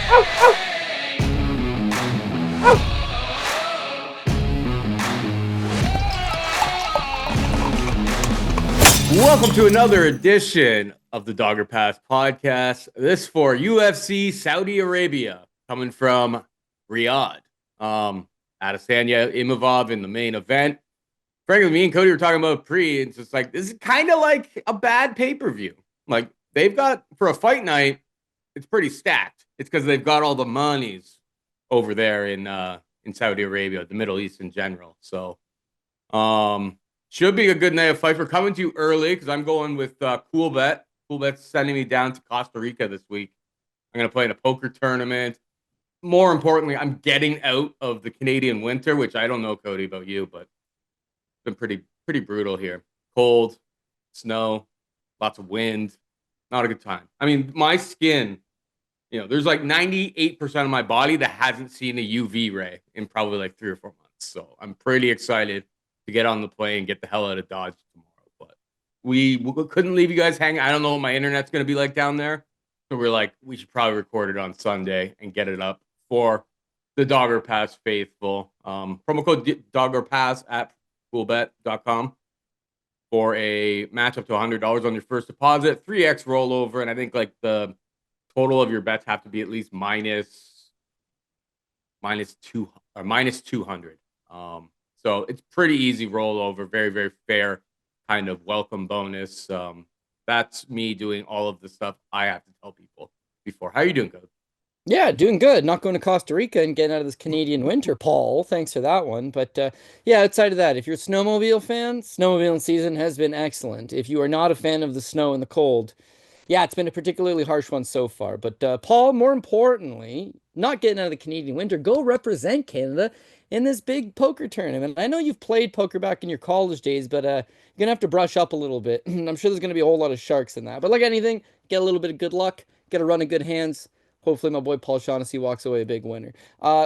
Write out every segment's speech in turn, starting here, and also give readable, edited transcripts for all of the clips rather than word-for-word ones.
Welcome to another edition of the Dogger Pass podcast. This for UFC Saudi Arabia, coming from Riyadh. Adesanya, Imavov in the main event. Frankly, me and Cody were talking about pre. It's just like, this is kind of like a bad pay-per-view. Like, they've got, for a fight night, it's pretty stacked. It's because they've got all the monies over there in Saudi Arabia, the Middle East in general. So, should be a good night of fight. We're coming to you early because I'm going with Cool Bet. Cool Bet's sending me down to Costa Rica this week. I'm going to play in a poker tournament. More importantly, I'm getting out of the Canadian winter, which I don't know, Cody, about you, but it's been pretty brutal here. Cold, snow, lots of wind. Not a good time. I mean, my skin, there's like 98% of my body that hasn't seen a UV ray in probably like 3 or 4 months. So I'm pretty excited to get on the plane and get the hell out of Dodge tomorrow. But we couldn't leave you guys hanging. I don't know what my internet's going to be like down there. So we're like, we should probably record it on Sunday and get it up for the Dogger Pass faithful. Promo code Dogger Pass at coolbet.com for a match up to $100 on your first deposit, 3x rollover. And I think like the total of your bets have to be at least minus 200. So it's pretty easy rollover, very, very fair kind of welcome bonus. That's me doing all of the stuff I have to tell people before. How are you doing, Code? Yeah, doing good. Not going to Costa Rica and getting out of this Canadian winter, Paul. Thanks for that one. But yeah, outside of that, if you're a snowmobile fan, snowmobiling season has been excellent. If you are not a fan of the snow and the cold, yeah, it's been a particularly harsh one so far. But Paul, more importantly, not getting out of the Canadian winter, go represent Canada in this big poker tournament. I know you've played poker back in your college days, but you're gonna have to brush up a little bit. I'm sure there's gonna be a whole lot of sharks in that. But like anything, get a little bit of good luck, get a run of good hands. Hopefully, my boy Paul Shaughnessy walks away a big winner.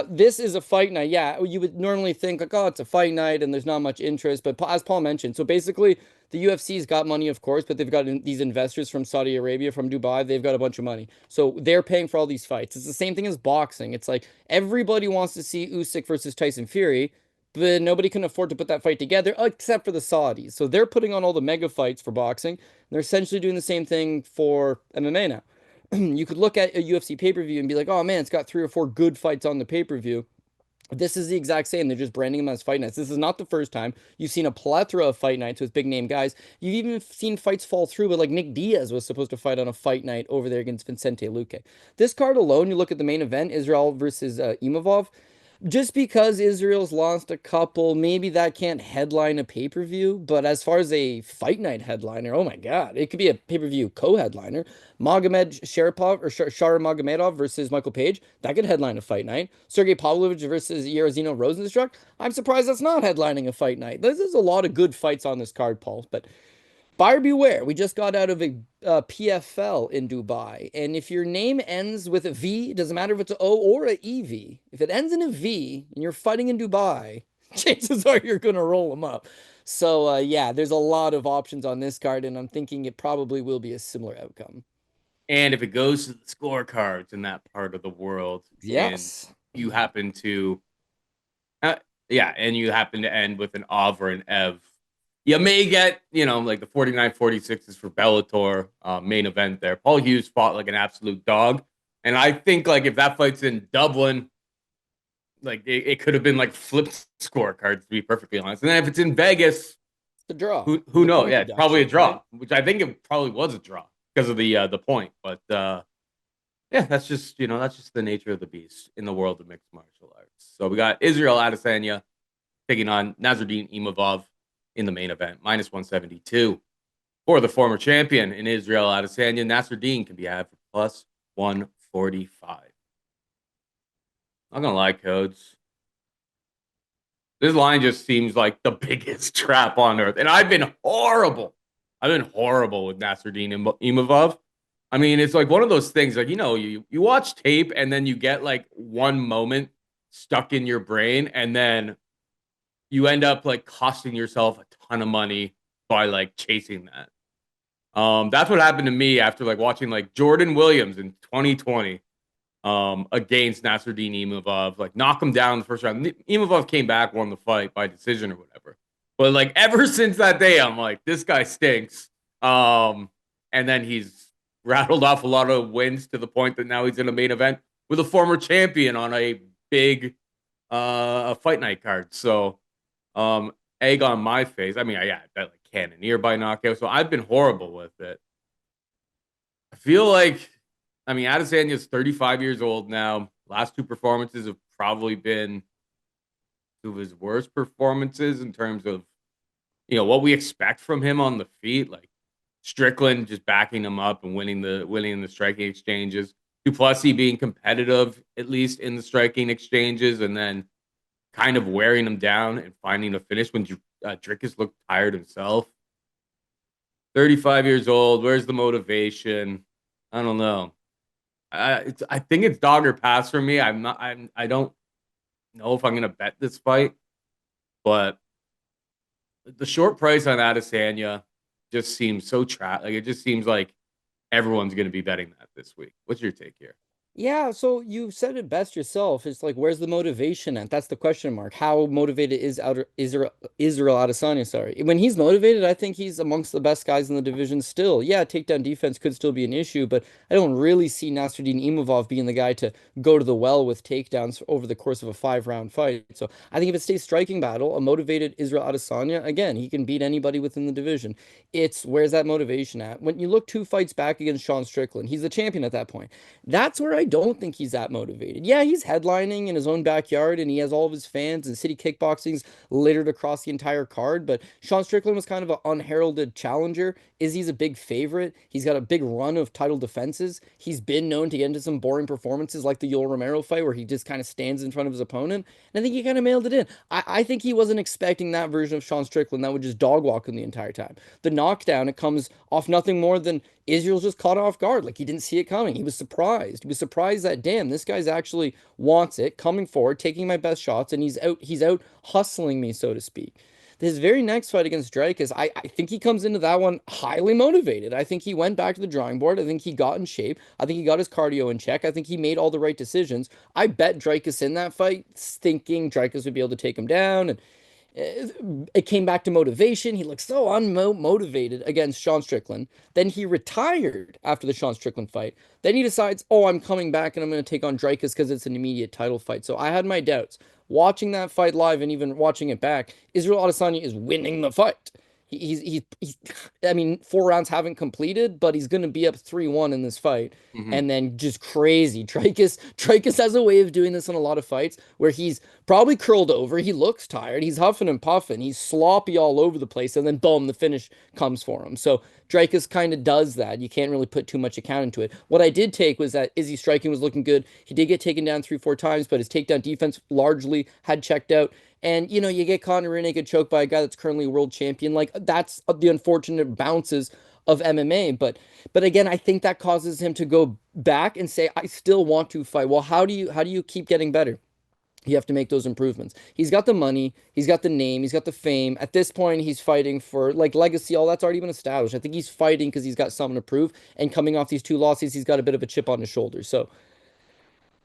This is a fight night. Yeah, you would normally think like, oh, it's a fight night and there's not much interest. But as Paul mentioned, so basically, the UFC's got money, of course, but they've got these investors from Saudi Arabia, from Dubai. They've got a bunch of money, so they're paying for all these fights. It's the same thing as boxing. It's like everybody wants to see Usyk versus Tyson Fury, but nobody can afford to put that fight together except for the Saudis. So they're putting on all the mega fights for boxing. They're essentially doing the same thing for MMA now. You could look at a UFC pay-per-view and be like, oh man, it's got 3 or 4 good fights on the pay-per-view. This is the exact same. They're just branding them as fight nights. This is not the first time. You've seen a plethora of fight nights with big name guys. You've even seen fights fall through, but like Nick Diaz was supposed to fight on a fight night over there against Vicente Luque. This card alone, you look at the main event, Israel versus Imavov. Just because Israel's lost a couple, maybe that can't headline a pay-per-view. But as far as a fight night headliner, oh my God, it could be a pay-per-view co-headliner. Magomed Sharapov or Shara Magomedov versus Michael Page, that could headline a fight night. Sergei Pavlovich versus Jairzinho Rozenstruik, I'm surprised that's not headlining a fight night. There's a lot of good fights on this card, Paul. But buyer beware. We just got out of a PFL in Dubai. And if your name ends with a V, it doesn't matter if it's an O or an EV. If it ends in a V and you're fighting in Dubai, chances are you're going to roll them up. So, yeah, there's a lot of options on this card, and I'm thinking it probably will be a similar outcome. And if it goes to the scorecards in that part of the world, Yes. and you happen to, and you happen to end with an Ov or an Ev, you may get, like the 49-46s for Bellator main event there. Paul Hughes fought like an absolute dog. And I think like if that fight's in Dublin, like it could have been like flipped scorecards, to be perfectly honest. And then if it's in Vegas, it's a draw. Who knows? Yeah, it's probably a draw, right? Which I think it probably was a draw because of the point. But yeah, that's just the nature of the beast in the world of mixed martial arts. So we got Israel Adesanya taking on Nassourdine Imavov in the main event, minus 172 for the former champion in Israel Adesanya. Nassourdine can be had for plus 145. I'm not gonna lie, Codes. This line just seems like the biggest trap on earth, and I've been horrible. With Nassourdine Imavov. I mean, it's like one of those things. Like you watch tape, and then you get like one moment stuck in your brain, and then you end up like costing yourself a ton of money by like chasing that. That's what happened to me after like watching like Jordan Williams in 2020 against Nassourdine Imavov, like knock him down the first round. Imavov came back, won the fight by decision or whatever. But like ever since that day, I'm like, this guy stinks. And then he's rattled off a lot of wins to the point that now he's in a main event with a former champion on a big fight night card. So egg on my face. I mean, I bet like Cannonier by knockout. So I've been horrible with it. I feel like, I mean, Adesanya is 35 years old now. Last two performances have probably been two of his worst performances in terms of, what we expect from him on the feet. Like Strickland just backing him up and winning the striking exchanges. Duplessis being competitive, at least in the striking exchanges, and then kind of wearing him down and finding a finish when Dricus looked tired himself. 35 years old. Where's the motivation? I don't know. I think it's dog or pass for me. I don't know if I'm gonna bet this fight, but the short price on Adesanya just seems so Like it just seems like everyone's gonna be betting that this week. What's your take here? Yeah, so you said it best yourself. It's like, where's the motivation at? That's the question mark. How motivated is Israel Adesanya? Sorry, when he's motivated, I think he's amongst the best guys in the division still. Yeah, takedown defense could still be an issue, but I don't really see Nassourdine Imavov being the guy to go to the well with takedowns over the course of a 5-round fight. So I think if it stays striking battle, a motivated Israel Adesanya, again, he can beat anybody within the division. It's where's that motivation at? When you look 2 fights back against Sean Strickland, he's the champion at that point. That's where I don't think he's that motivated. Yeah, he's headlining in his own backyard and he has all of his fans and City Kickboxing's littered across the entire card. But Sean Strickland was kind of an unheralded challenger. Izzy's a big favorite. He's got a big run of title defenses. He's been known to get into some boring performances like the Yoel Romero fight where he just kind of stands in front of his opponent. And I think he kind of mailed it in. I think he wasn't expecting that version of Sean Strickland that would just dog walk him the entire time. The knockdown, it comes off nothing more than Israel's just caught off guard. Like he didn't see it coming. He was surprised. He was surprised that, damn, this guy's actually wants it, coming forward, taking my best shots, and he's out hustling me, so to speak. His very next fight against Drake is I think he comes into that one highly motivated. I think he went back to the drawing board. I think he got in shape. I think he got his cardio in check. I think he made all the right decisions. I bet Dracus in that fight, thinking Dracus would be able to take him down, and it came back to motivation. He looked so unmotivated against Sean Strickland. Then he retired after the Sean Strickland fight. Then he decides, oh, I'm coming back and I'm going to take on Dracus because it's an immediate title fight. So I had my doubts. Watching that fight live and even watching it back, Israel Adesanya is winning the fight. He's I mean, 4 rounds haven't completed, but he's going to be up 3-1 in this fight. And then just crazy. Tricus has a way of doing this in a lot of fights where he's probably curled over. He looks tired. He's huffing and puffing. He's sloppy all over the place. And then, boom, the finish comes for him. So Dracus kind of does that. You can't really put too much account into it. What I did take was that Izzy striking was looking good. He did get taken down 3-4 times, but his takedown defense largely had checked out. And, you get caught in a rear naked choke by a guy that's currently a world champion. Like, that's the unfortunate bounces of MMA. But again, I think that causes him to go back and say, I still want to fight. Well, how do you keep getting better? You have to make those improvements. He's got the money, he's got the name, he's got the fame. At this point, he's fighting for like legacy. All that's already been established. I think he's fighting because he's got something to prove. And coming off these 2 losses, he's got a bit of a chip on his shoulder. So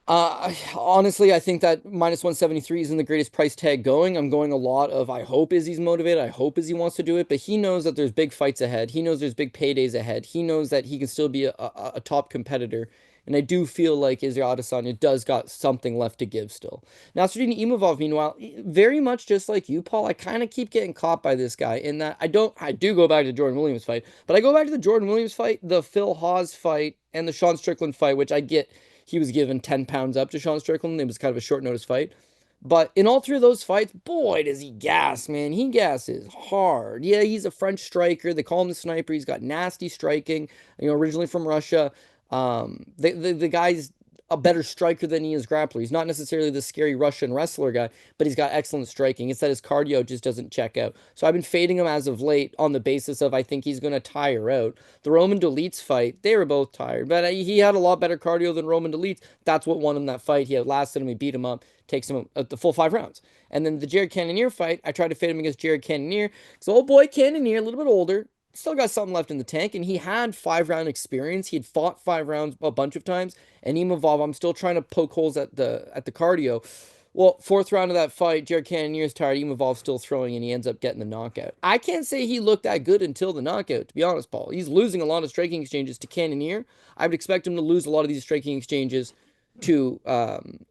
honestly, I think that -173 isn't the greatest price tag going. I'm going a lot of I hope Izzy's motivated. I hope Izzy wants to do it, but he knows that there's big fights ahead. He knows there's big paydays ahead. He knows that he can still be a top competitor. And I do feel like Israel Adesanya does got something left to give still. Now, Nassourdine Imavov, meanwhile, very much just like you, Paul, I kind of keep getting caught by this guy in that I do go back to the Jordan Williams fight, but I go back to the Jordan Williams fight, the Phil Hawes fight, and the Sean Strickland fight, which I get he was given 10 pounds up to Sean Strickland. It was kind of a short notice fight. But in all 3 of those fights, boy, does he gas, man. He gasses hard. Yeah, he's a French striker. They call him the sniper. He's got nasty striking, originally from Russia. The guy's a better striker than he is grappler. He's not necessarily the scary Russian wrestler guy, but he's got excellent striking. It's that his cardio just doesn't check out. So I've been fading him as of late on the basis of I think he's going to tire out. The Roman Dolitz fight, they were both tired, but he had a lot better cardio than Roman Dolitz. That's what won him that fight. He outlasted him. He beat him up, takes him at the full 5 rounds. And then the Jared Cannonier fight, I tried to fade him against Jared Cannonier. So old boy Cannonier, a little bit older, still got something left in the tank, and he had 5 round experience. He had fought 5 rounds a bunch of times. And Imavov, I'm still trying to poke holes at the cardio. Well, fourth round of that fight, Jared Cannonier's tired. Imavov's still throwing, and he ends up getting the knockout. I can't say he looked that good until the knockout, to be honest, Paul. He's losing a lot of striking exchanges to Cannonier. I would expect him to lose a lot of these striking exchanges to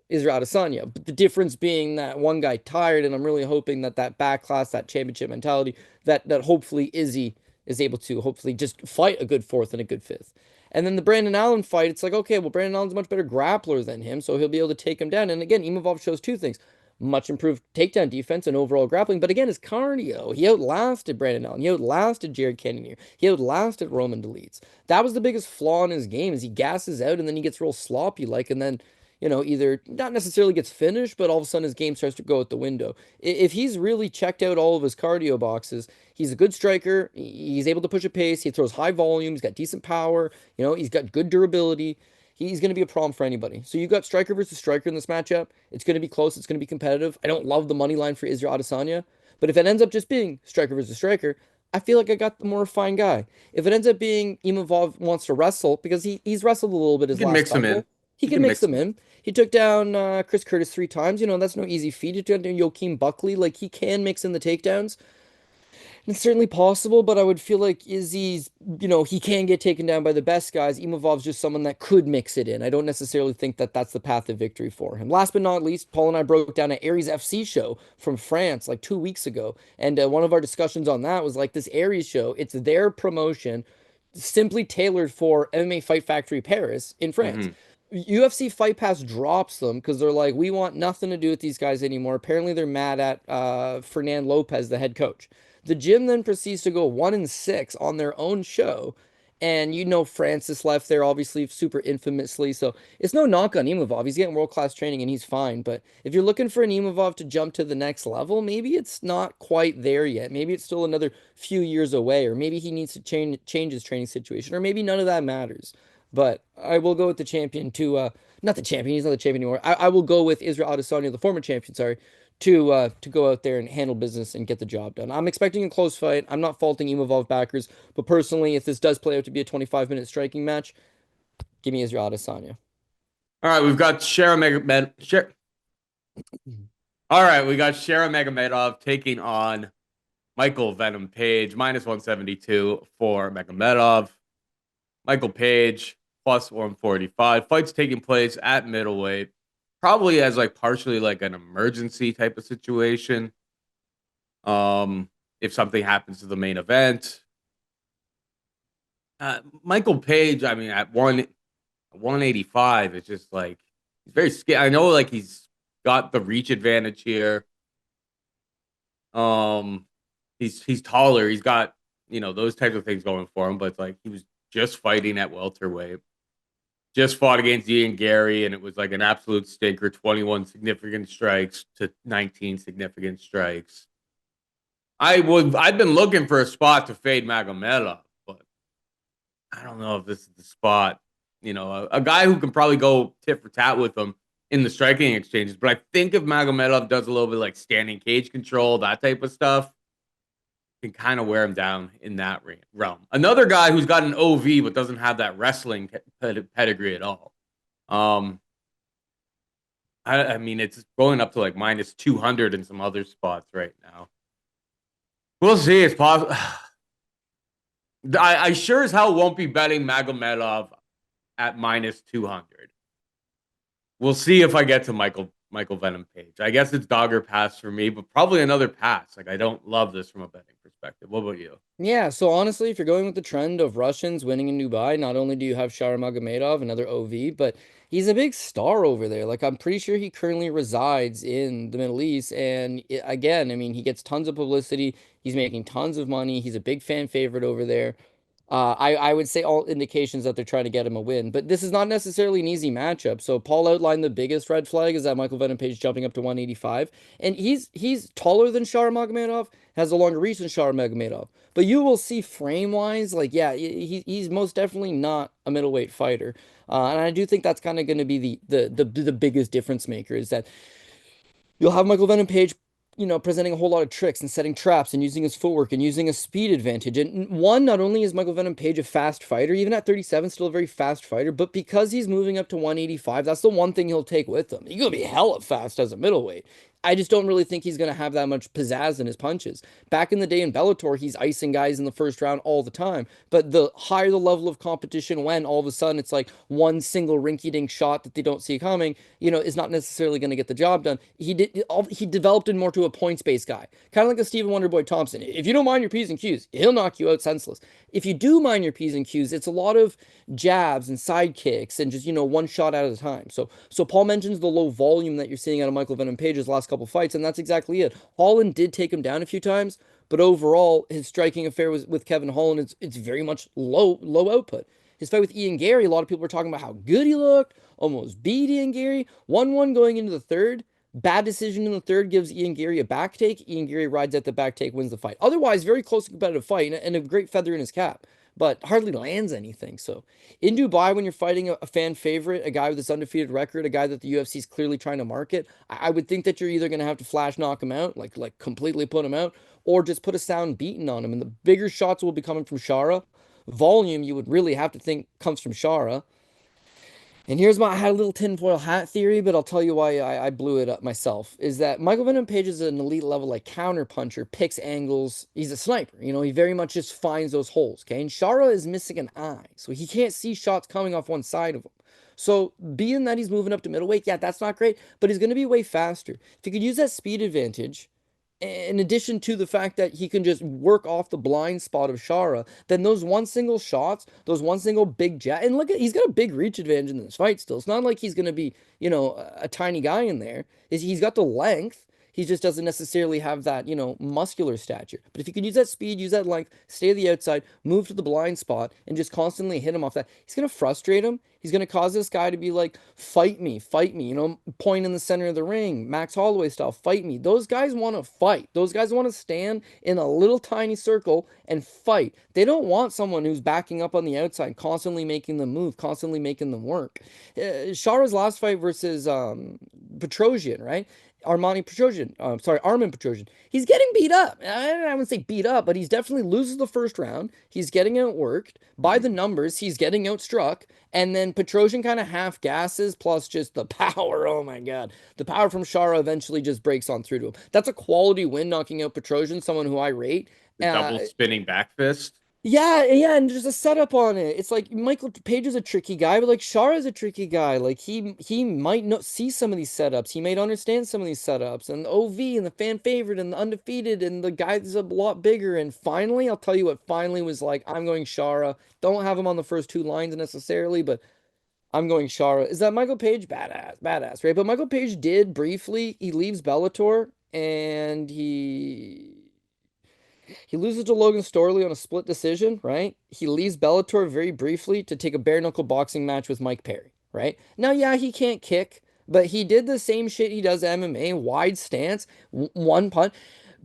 Israel Adesanya. But the difference being that one guy tired, and I'm really hoping that that back class, that championship mentality, that hopefully Izzy is able to hopefully just fight a good fourth and a good fifth. And then the Brandon Allen fight, it's like, okay, well, Brandon Allen's a much better grappler than him, so he'll be able to take him down. And again, Imavov shows two things: much improved takedown defense and overall grappling, but again, his cardio. He outlasted Brandon Allen. He outlasted Jared Cannonier. He outlasted Roman Dolidze. That was the biggest flaw in his game, is he gasses out and then he gets real sloppy like, and then either not necessarily gets finished, but all of a sudden his game starts to go out the window. If he's really checked out all of his cardio boxes, he's a good striker. He's able to push a pace. He throws high volume. He's got decent power. He's got good durability. He's going to be a problem for anybody. So you got striker versus striker in this matchup. It's going to be close. It's going to be competitive. I don't love the money line for Israel Adesanya, but if it ends up just being striker versus striker, I feel like I got the more refined guy. If it ends up being Imavov wants to wrestle, because he's wrestled a little bit You his can last mix them in. couple, he You can can mix mix them them in. in. He took down Chris Curtis 3 times. That's no easy feat. He took down Joaquin Buckley. Like, he can mix in the takedowns. It's certainly possible, but I would feel like Izzy's, he can get taken down by the best guys. Imavov's just someone that could mix it in. I don't necessarily think that that's the path of victory for him. Last but not least, Paul and I broke down an Aries FC show from France like 2 weeks ago. And one of our discussions on that was like, this Aries show, it's their promotion simply tailored for MMA Fight Factory Paris in France. Hmm. UFC Fight Pass drops them because they're like, we want nothing to do with these guys anymore. Apparently, they're mad at Fernan Lopez, the head coach. The gym then proceeds to go 1-6 on their own show. And Francis left there, obviously, super infamously. So it's no knock on Imavov. He's getting world class training and he's fine. But if you're looking for an Imavov to jump to the next level, maybe it's not quite there yet. Maybe it's still another few years away, or maybe he needs to change his training situation, or maybe none of that matters. But I will go with the champion not the champion, he's not the champion anymore. I will go with Israel Adesanya, the former champion, sorry, to go out there and handle business and get the job done. I'm expecting a close fight. I'm not faulting Imavov backers, but personally, if this does play out to be a 25-minute striking match, give me Israel Adesanya. All right, we've got Shara Megamed. All right, we got Shara Magomedov taking on Michael Venom Page, -172 for Magomedov. Michael Page, +145. Fight's taking place at middleweight, probably as like partially like an emergency type of situation. If something happens to the main event. Michael Page, I mean, at 185, it's just like he's very scared. I know like he's got the reach advantage here. Um, he's taller. He's got those types of things going for him. But like he was just fighting at welterweight, just fought against Ian Gary, and it was like an absolute stinker. 21 significant strikes to 19 significant strikes. I've been looking for a spot to fade Magomedov, but I don't know if this is the spot. A guy who can probably go tit for tat with him in the striking exchanges. But I think if Magomedov does a little bit like standing cage control, that type of stuff, can kind of wear him down in that realm. Another guy who's got an OV but doesn't have that wrestling pedigree at all. I mean, it's going up to like -200 in some other spots right now. We'll see. It's possible. I sure as hell won't be betting Magomedov at -200. We'll see if I get to Michael Venom Page. I guess it's dogger pass for me, but probably another pass. Like I don't love this from a betting perspective. What about you? Yeah, so honestly, if you're going with the trend of Russians winning in Dubai, not only do you have Shara Magomedov, another OV, but he's a big star over there. Like, I'm pretty sure he currently resides in the Middle East. And again, I mean, he gets tons of publicity. He's making tons of money. He's a big fan favorite over there. I would say all indications that they're trying to get him a win, but this is not necessarily an easy matchup. So Paul outlined the biggest red flag is that Michael Venom Page jumping up to 185, and he's taller than Shara Magomedov, has a longer reach than Shara Magomedov. But you will see frame wise, like yeah, he's most definitely not a middleweight fighter, and I do think that's kind of going to be the biggest difference maker is that you'll have Michael Venom Page presenting a whole lot of tricks and setting traps and using his footwork and using a speed advantage. And one, not only is Michael Venom Page a fast fighter, even at 37, still a very fast fighter, but because he's moving up to 185, that's the one thing he'll take with him. He's going to be hella fast as a middleweight. I just don't really think he's going to have that much pizzazz in his punches. Back in the day in Bellator, he's icing guys in the first round all the time. But the higher the level of competition when all of a sudden it's like one single rinky-dink shot that they don't see coming, is not necessarily going to get the job done. He developed in more to a points-based guy, kind of like a Stephen Wonderboy Thompson. If you don't mind your P's and Q's, he'll knock you out senseless. If you do mind your P's and Q's, it's a lot of jabs and side kicks and just, one shot at a time. So Paul mentions the low volume that you're seeing out of Michael Venom Page's last couple fights, and that's exactly it. Holland did take him down a few times, but overall, his striking affair with Kevin Holland, it's very much low output. His fight with Ian Gary, a lot of people were talking about how good he looked, almost beat Ian Gary. 1-1 going into the third. Bad decision in the third gives Ian Gary a back take. Ian Gary rides at the back take, wins the fight. Otherwise, very close competitive fight and a great feather in his cap, but hardly lands anything. So in Dubai, when you're fighting a fan favorite, a guy with this undefeated record, a guy that the UFC is clearly trying to market, I would think that you're either going to have to flash knock him out, like completely put him out, or just put a sound beating on him. And the bigger shots will be coming from Shara. Volume, you would really have to think comes from Shara. And here's I had a little tinfoil hat theory, but I'll tell you why I blew it up myself. Is that Michael Venom Page is an elite level like counter puncher, picks angles. He's a sniper. He very much just finds those holes. Okay, and Shara is missing an eye, so he can't see shots coming off one side of him. So being that he's moving up to middleweight, yeah, that's not great, but he's going to be way faster. If he could use that speed advantage, in addition to the fact that he can just work off the blind spot of Shara, then those one single shots, those one single big jab, and look at, he's got a big reach advantage in this fight still. It's not like he's going to be, a tiny guy in there. He's got the length. He just doesn't necessarily have that, muscular stature. But if you can use that speed, use that length, stay to the outside, move to the blind spot, and just constantly hit him off that, he's going to frustrate him. He's going to cause this guy to be like, fight me, point in the center of the ring, Max Holloway style, fight me. Those guys want to fight. Those guys want to stand in a little tiny circle and fight. They don't want someone who's backing up on the outside, constantly making them move, constantly making them work. Shara's last fight versus Petrosian, right? Armani Petrosian, Armin Petrosian. He's getting beat up. I wouldn't say beat up, but he's definitely loses the first round. He's getting outworked. By the numbers, he's getting outstruck. And then Petrosian kind of half gasses, plus just the power. Oh my God. The power from Shara eventually just breaks on through to him. That's a quality win, knocking out Petrosian, someone who I rate. The double spinning back fist. Yeah, and there's a setup on it. It's like Michael Page is a tricky guy, but like Shara is a tricky guy. Like he might not see some of these setups. He might understand some of these setups. And the OV and the fan favorite and the undefeated and the guy that's a lot bigger. And finally, I'll tell you what finally was like. I'm going Shara. Don't have him on the first two lines necessarily, but I'm going Shara. Is that Michael Page? Badass, right? But Michael Page did briefly. He leaves Bellator and he loses to Logan Storley on a split decision, right? He leaves Bellator very briefly to take a bare knuckle boxing match with Mike Perry, right? Now, yeah, he can't kick, but he did the same shit he does MMA, wide stance, one punch.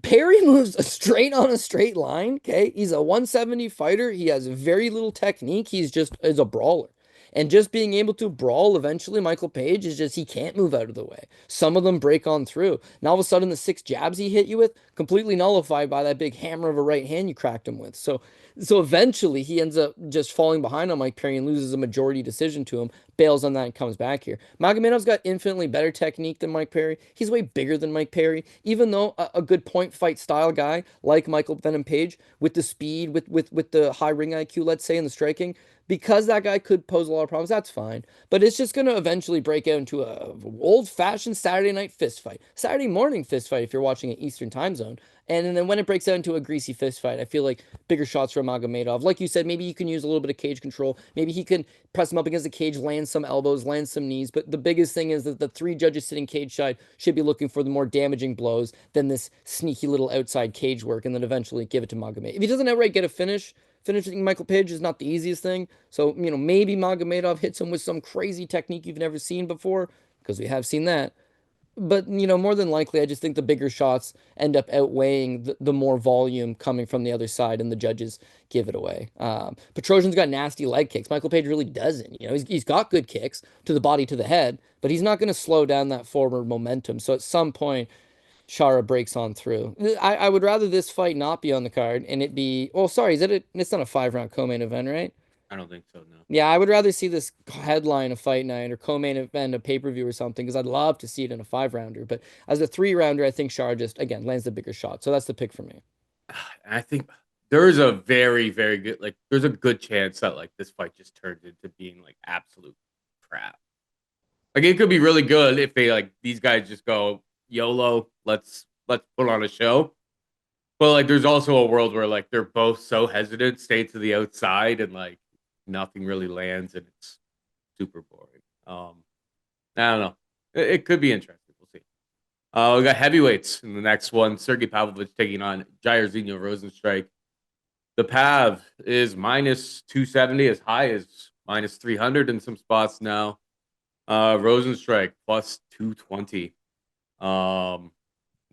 Perry moves straight on a straight line, okay? He's a 170 fighter. He has very little technique. He's a brawler. And just being able to brawl eventually, Michael Page is just, he can't move out of the way. Some of them break on through. Now all of a sudden the 6 jabs he hit you with, completely nullified by that big hammer of a right hand you cracked him with. So eventually he ends up just falling behind on Mike Perry and loses a majority decision to him, bails on that and comes back here. Magomedov's got infinitely better technique than Mike Perry. He's way bigger than Mike Perry, even though a good point fight style guy like Michael Venom Page with the speed, with the high ring IQ, let's say, and the striking, because that guy could pose a lot of problems, that's fine. But it's just going to eventually break out into a old-fashioned Saturday night fist fight. Saturday morning fist fight if you're watching an Eastern time zone. And then when it breaks out into a greasy fist fight, I feel like bigger shots from Magomedov. Like you said, maybe you can use a little bit of cage control. Maybe he can press him up against the cage, land some elbows, land some knees. But the biggest thing is that the 3 judges sitting cage side should be looking for the more damaging blows than this sneaky little outside cage work, and then eventually give it to Magomedov. If he doesn't outright get a finish, finishing Michael Page is not the easiest thing. So, maybe Magomedov hits him with some crazy technique you've never seen before, because we have seen that. But, more than likely, I just think the bigger shots end up outweighing the more volume coming from the other side, and the judges give it away. Petrosian's got nasty leg kicks. Michael Page really doesn't. He's got good kicks to the body, to the head, but he's not going to slow down that forward momentum. So at some point, Shara breaks on through. I would rather this fight not be on the card and it be, well, sorry, it's not a 5 round co-main event, right? I don't think so. No. Yeah, I would rather see this headline a fight night or co-main event a pay-per-view or something because I'd love to see it in a 5 rounder. But as a 3 rounder, I think Shara just again lands the bigger shot. So that's the pick for me. And I think there's a very, very good there's a good chance that this fight just turned into being absolute crap. Like it could be really good if they these guys just go YOLO, let's put on a show. But there's also a world where they're both so hesitant, stay to the outside, and nothing really lands, and it's super boring. I don't know. It could be interesting. We'll see. We got heavyweights in the next one. Sergei Pavlovich taking on Jairzinho Rozenstruik. The Pav is minus 270, as high as minus 300 in some spots now. Rozenstruik plus 220.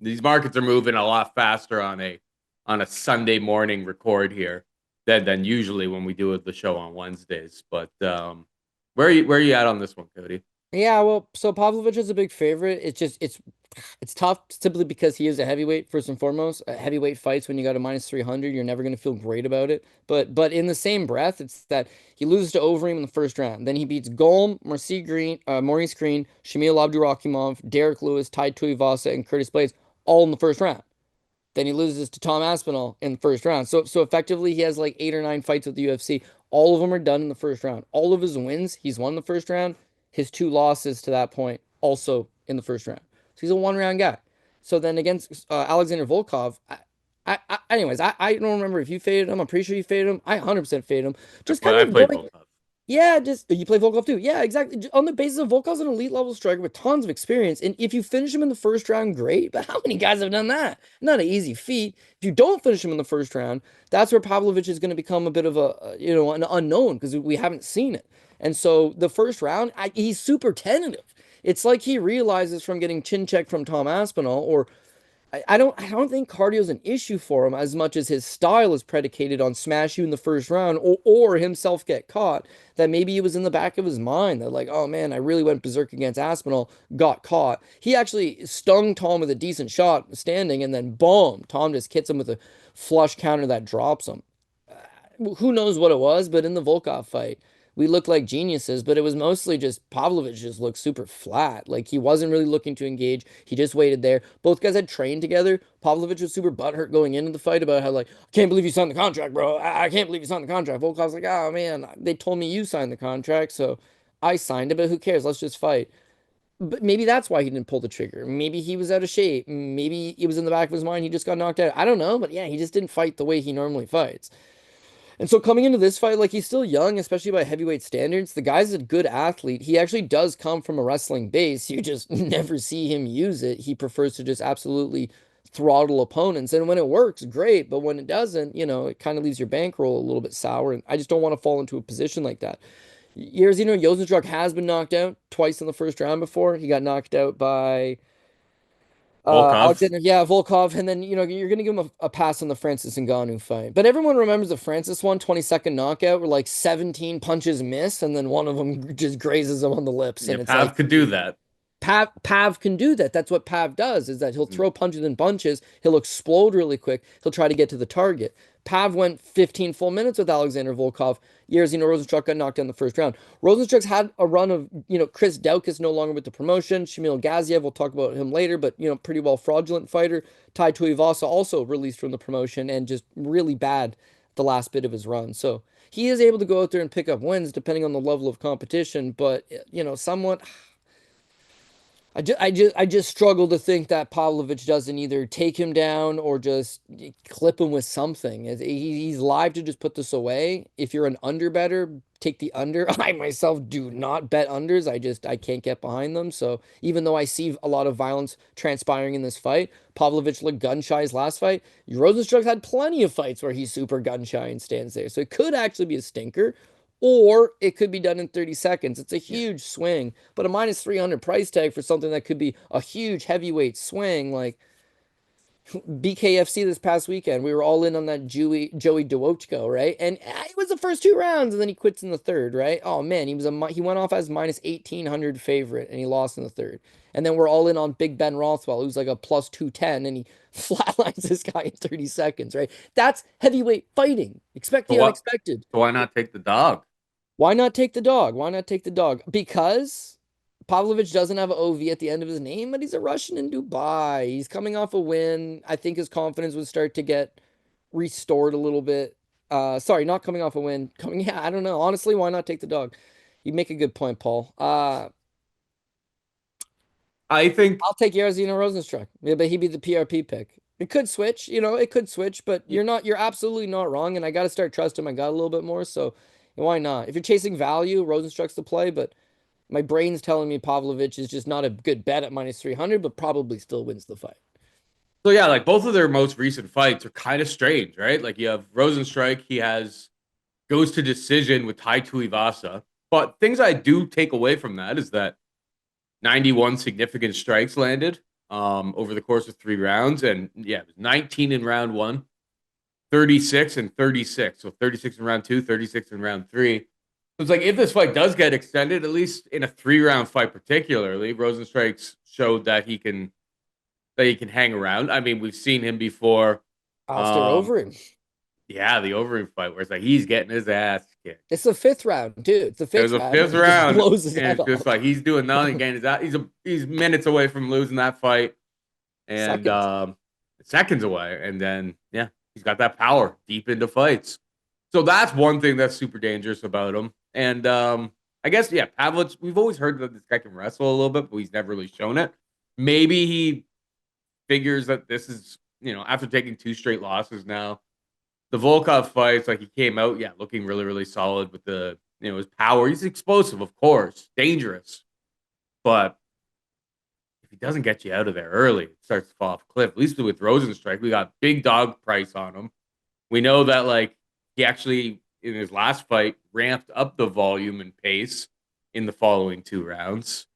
These markets are moving a lot faster on a Sunday morning record here than usually when we do the show on Wednesdays. But where are you at on this one, Cody? Yeah, well, so Pavlovich is a big favorite. It's tough simply because he is a heavyweight first and foremost. Heavyweight fights when you got a minus 300, you're never going to feel great about it. But in the same breath, it's that he loses to Overeem in the first round. Then he beats Golm, Maurice Green, Shamil Abdurakhimov, Derek Lewis, Tai Tuivasa, and Curtis Blades all in the first round. Then he loses to Tom Aspinall in the first round. So effectively, he has 8 or 9 fights with the UFC. All of them are done in the first round. All of his wins, he's won the first round. His 2 losses to that point, also in the first round. So he's a 1 round guy. So then against Alexander Volkov, I don't remember if you faded him. I'm pretty sure you faded him. I 100% faded him. Just kind I of played going. both. Yeah, just you play Volkov too. Yeah, exactly. On the basis of Volkov's an elite level striker with tons of experience, and if you finish him in the first round, great. But how many guys have done that? Not an easy feat. If you don't finish him in the first round, that's where Pavlovich is going to become a bit of an unknown because we haven't seen it. And so the first round, he's super tentative. It's like he realizes from getting chin checked from Tom Aspinall or I don't think cardio is an issue for him as much as his style is predicated on smash you in the first round or himself get caught. That maybe it was in the back of his mind that oh man, I really went berserk against Aspinall, got caught. He actually stung Tom with a decent shot standing, and then boom, Tom just hits him with a flush counter that drops him. Who knows what it was, but in the Volkov fight, we looked like geniuses, but it was mostly just Pavlovich just looked super flat. He wasn't really looking to engage. He just waited there. Both guys had trained together. Pavlovich was super butthurt going into the fight about how I can't believe you signed the contract, bro. I can't believe you signed the contract. Volkov's like, oh man, they told me you signed the contract, so I signed it, but who cares? Let's just fight. But maybe that's why he didn't pull the trigger. Maybe he was out of shape. Maybe it was in the back of his mind. He just got knocked out. I don't know, but yeah, he just didn't fight the way he normally fights. And so coming into this fight, he's still young, especially by heavyweight standards. The guy's a good athlete. He actually does come from a wrestling base. You just never see him use it. He prefers to just absolutely throttle opponents. And when it works, great. But when it doesn't, it kind of leaves your bankroll a little bit sour. And I just don't want to fall into a position like that. Jairzinho Rozenstruik has been knocked out twice in the first round before. He got knocked out by Volkov. Alexander, yeah, Volkov, and then you're gonna give him a pass on the Francis Ngannou fight. But everyone remembers the Francis one, 22nd knockout, where 17 punches miss, and then one of them just grazes him on the lips, Yeah, and it's Pav could do that. Pav can do that. That's what Pav does, is that he'll Mm. throw punches in bunches. He'll explode really quick. He'll try to get to the target. Pav went 15 full minutes with Alexander Volkov. Jairzinho Rozenstruik got knocked down in the first round. Rozenstruik's had a run of, Chris Daukaus no longer with the promotion. Shamil Gaziev, we'll talk about him later, but, pretty well fraudulent fighter. Tai Tuivasa also released from the promotion and just really bad the last bit of his run. So he is able to go out there and pick up wins depending on the level of competition, but, somewhat I just struggle to think that Pavlovich doesn't either take him down or just clip him with something. He's live to just put this away. If you're an under better, take the under. I myself do not bet unders. I can't get behind them. So even though I see a lot of violence transpiring in this fight, Pavlovich looked gun shy his last fight. Rozenstruik had plenty of fights where he's super gun shy and stands there. So it could actually be a stinker or it could be done in 30 seconds. It's a huge swing, but a minus 300 price tag for something that could be a huge heavyweight swing, BKFC this past weekend. We were all in on that Joey Dwochko, right? And it was the first 2 rounds, and then he quits in the third, right? Oh man, he went off as minus 1,800 favorite, and he lost in the third. And then we're all in on Big Ben Rothwell, who's like a plus 210, and he flatlines this guy in 30 seconds, right? That's heavyweight fighting. Expect So the what? unexpected. So why not take the dog? Why not take the dog? Why not take the dog? Because Pavlovich doesn't have an OV at the end of his name, but he's a Russian in Dubai. He's coming off a win. I think his confidence would start to get restored a little bit. Sorry, not coming off a win. Yeah, I don't know. Honestly, why not take the dog? You make a good point, Paul. I think I'll take Jairzinho Rozenstruik. Yeah, but he'd be the PRP pick. It could switch, it could switch, but you're absolutely not wrong. And I got to start trusting my gut a little bit more. So why not? If you're chasing value, Rozenstruik's the play, but my brain's telling me Pavlovich is just not a good bet at minus 300, but probably still wins the fight. so. Yeah, like both of their most recent fights are kind of strange, right? Like you have Rozenstruik, he has goes to decision with Tai Tuivasa. But things I do take away from that is that 91 significant strikes landed over the course of 3 rounds. And yeah, it was 19 in round one, 36 and 36. So 36 in round two, 36 in round three. So it's like if this fight does get extended, at least in a 3 round fight, particularly, Rozenstruik's showed that he can hang around. I mean, we've seen him before. Alistair Um, Overeem. yeah, the Overeem fight where it's like he's getting his ass kicked. It's the fifth round, dude. It's the It was fifth a round, fifth and he just round, blows his and head it's just off. like he's doing nothing. Again, he's minutes away from losing that fight, and Seconds. seconds away. And then yeah, he's got that power deep into fights. So that's one thing that's super dangerous about him. And I guess yeah, Pavlich. We've always heard that this guy can wrestle a little bit, but he's never really shown it. Maybe he figures that this is after taking 2 straight losses now. The Volkov fights, like he came out, yeah, looking really, really solid with the his power. He's explosive, of course, dangerous, but if he doesn't get you out of there early, it starts to fall off a cliff. At least with Rozenstruik, we got big dog price on him. We know that like he actually in his last fight ramped up the volume and pace in the following 2 rounds,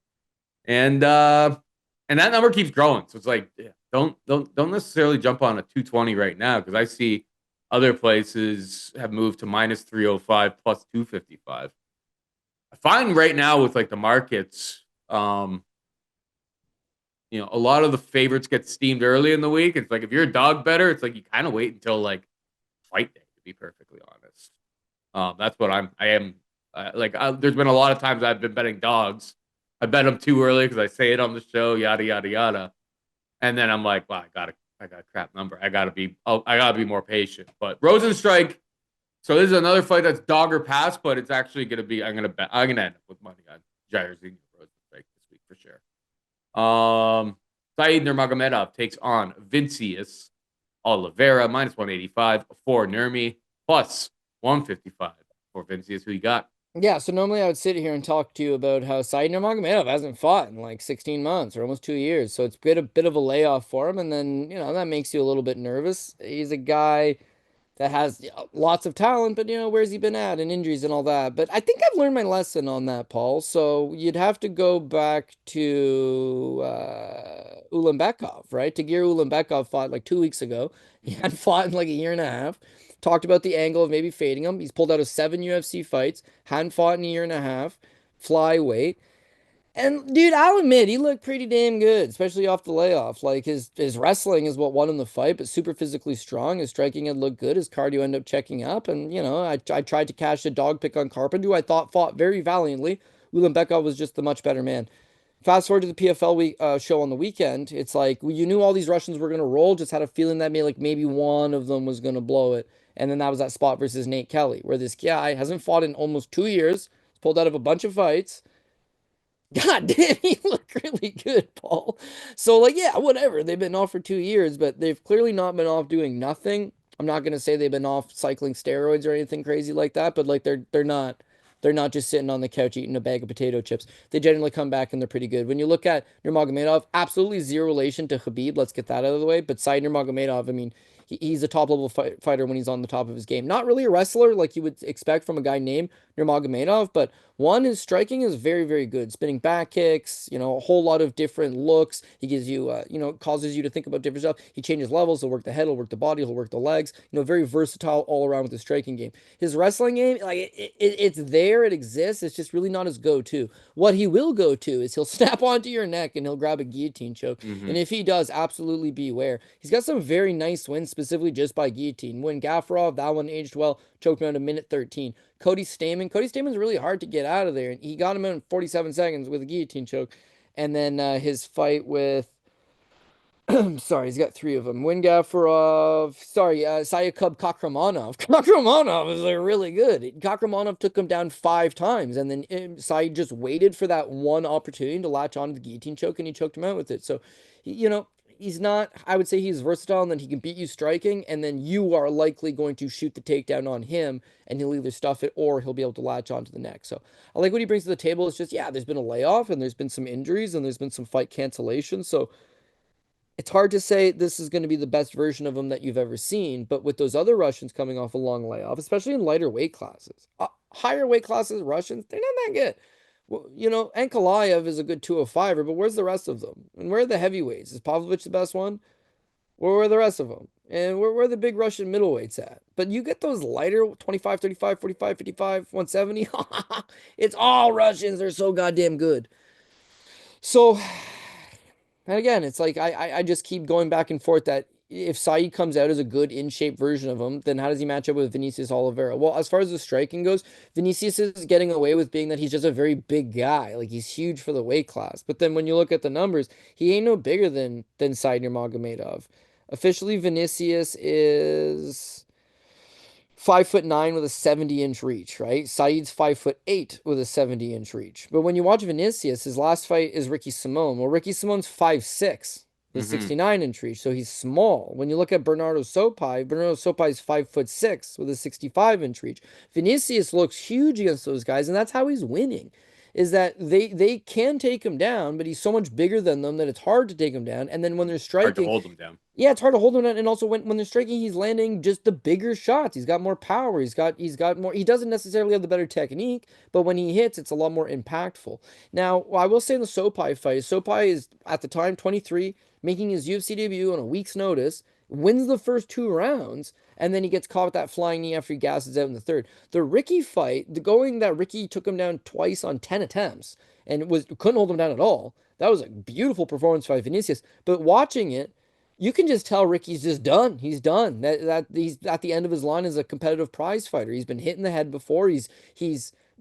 and that number keeps growing. So it's like yeah, don't necessarily jump on a 220 right now because I see other places have moved to minus 305 plus 255. I find right now with like the markets, a lot of the favorites get steamed early in the week. It's like if you're a dog better, it's like you kind of wait until like fight day, to be perfectly honest. That's what I am. There's been a lot of times I've been betting dogs. I bet them too early because I say it on the show, yada yada yada, and then I'm like, well, I got a crap number. I gotta be more patient. But Rozenstruik. So this is another fight that's dog or pass, but it's actually gonna be. I'm gonna end up with money on Jairzinho Rozenstruik this week for sure. Said Nurmagomedov takes on Vinicius Oliveira minus 185 for Nurmi plus 155 for Vinicius. Who you got? Yeah, so normally I would sit here and talk to you about how Said Nurmagomedov hasn't fought in like 16 months or almost 2 years. So it's been a bit of a layoff for him. And then, that makes you a little bit nervous. He's a guy that has lots of talent, but where's he been at and injuries and all that. But I think I've learned my lesson on that, Paul. So you'd have to go back to Ulanbekov, right? Tagir Ulanbekov fought like 2 weeks ago. He hadn't fought in like a year and a half. Talked about the angle of maybe fading him. He's pulled out of 7 UFC fights, hadn't fought in a year and a half, flyweight. And dude, I'll admit he looked pretty damn good, especially off the layoff. Like his wrestling is what won him the fight, but super physically strong. His striking had looked good. His cardio ended up checking up, and I tried to cash a dog pick on Carpenter, who I thought fought very valiantly. Ulanbekov was just the much better man. Fast forward to the PFL show on the weekend. It's like you knew all these Russians were gonna roll. Just had a feeling that maybe one of them was gonna blow it. And then that was that spot versus Nate Kelly, where this guy hasn't fought in almost 2 years. He's pulled out of a bunch of fights. God damn, he looked really good, Paul. So, like, yeah, whatever. They've been off for 2 years, but they've clearly not been off doing nothing. I'm not gonna say they've been off cycling steroids or anything crazy like that, but like they're not just sitting on the couch eating a bag of potato chips. They generally come back and they're pretty good. When you look at Nurmagomedov, absolutely zero relation to Khabib. Let's get that out of the way. But Said Nurmagomedov, I mean, he's a top level fighter when he's on the top of his game. Not really a wrestler like you would expect from a guy named Nurmagomedov, but one, his striking is very, very good. Spinning back kicks, a whole lot of different looks. He gives you, causes you to think about different stuff. He changes levels. He'll work the head, he'll work the body, he'll work the legs. Very versatile all around with his striking game. His wrestling game, like it's there, it exists. It's just really not his go-to. What he will go to is he'll snap onto your neck and he'll grab a guillotine choke. And if he does, absolutely beware. He's got some very nice wins, specifically just by guillotine. When Gafarov, that one aged well, choked him out in minute 13. Cody Stamen's really hard to get out of there, and he got him out in 47 seconds with a guillotine choke. And then his fight with sorry, he's got three of them. Wingafarov, Sayakub Kakramanov. Kakramanov is really good. Kakramanov took him down 5 times, and then Saeed just waited for that one opportunity to latch on to the guillotine choke, and he choked him out with it. So, he's not, I would say he's versatile, and then he can beat you striking, and then you are likely going to shoot the takedown on him, and he'll either stuff it or he'll be able to latch onto the neck. So I like what he brings to the table. It's just, there's been a layoff, and there's been some injuries, and there's been some fight cancellations. So it's hard to say this is going to be the best version of him that you've ever seen, but with those other Russians coming off a long layoff, especially in lighter weight classes, higher weight classes, Russians, they're not that good. Well, Ankalaev is a good 205er, but where's the rest of them? And where are the heavyweights? Is Pavlovich the best one? Where are the rest of them? And where are the big Russian middleweights at? But you get those lighter 25, 35, 45, 55, 170. It's all Russians. They're so goddamn good. So, and again, it's like I just keep going back and forth that if Saeed comes out as a good in-shape version of him, then how does he match up with Vinicius Oliveira? Well, as far as the striking goes, Vinicius is getting away with being that he's just a very big guy. Like, he's huge for the weight class. But then when you look at the numbers, he ain't no bigger than Saeed Nurmagomedov. Officially, Vinicius is 5'9" with a 70-inch reach, right? Saeed's 5'8" with a 70-inch reach. But when you watch Vinicius, his last fight is Ricky Simon. Well, Ricky Simon's 5'6" with a 69-inch reach, so he's small. When you look at Bernardo Sopai is 5'6" with a 65-inch reach. Vinicius looks huge against those guys, and that's how he's winning. Is that they can take him down, but he's so much bigger than them that it's hard to take him down. And then when they're striking, hard to hold him down. Yeah, it's hard to hold him down. And also when they're striking, he's landing just the bigger shots. He's got more power. He's got more. He doesn't necessarily have the better technique, but when he hits, it's a lot more impactful. Now, I will say in the Sopai fight, Sopai is at the time 23, making his UFC debut on a week's notice, wins the first 2 rounds, and then he gets caught with that flying knee after he gasses out in the third. The Ricky fight, going that Ricky took him down twice on 10 attempts and couldn't hold him down at all. That was a beautiful performance by Vinicius. But watching it, you can just tell Ricky's just done. He's done. That he's at the end of his line as a competitive prize fighter. He's been hit in the head before. He's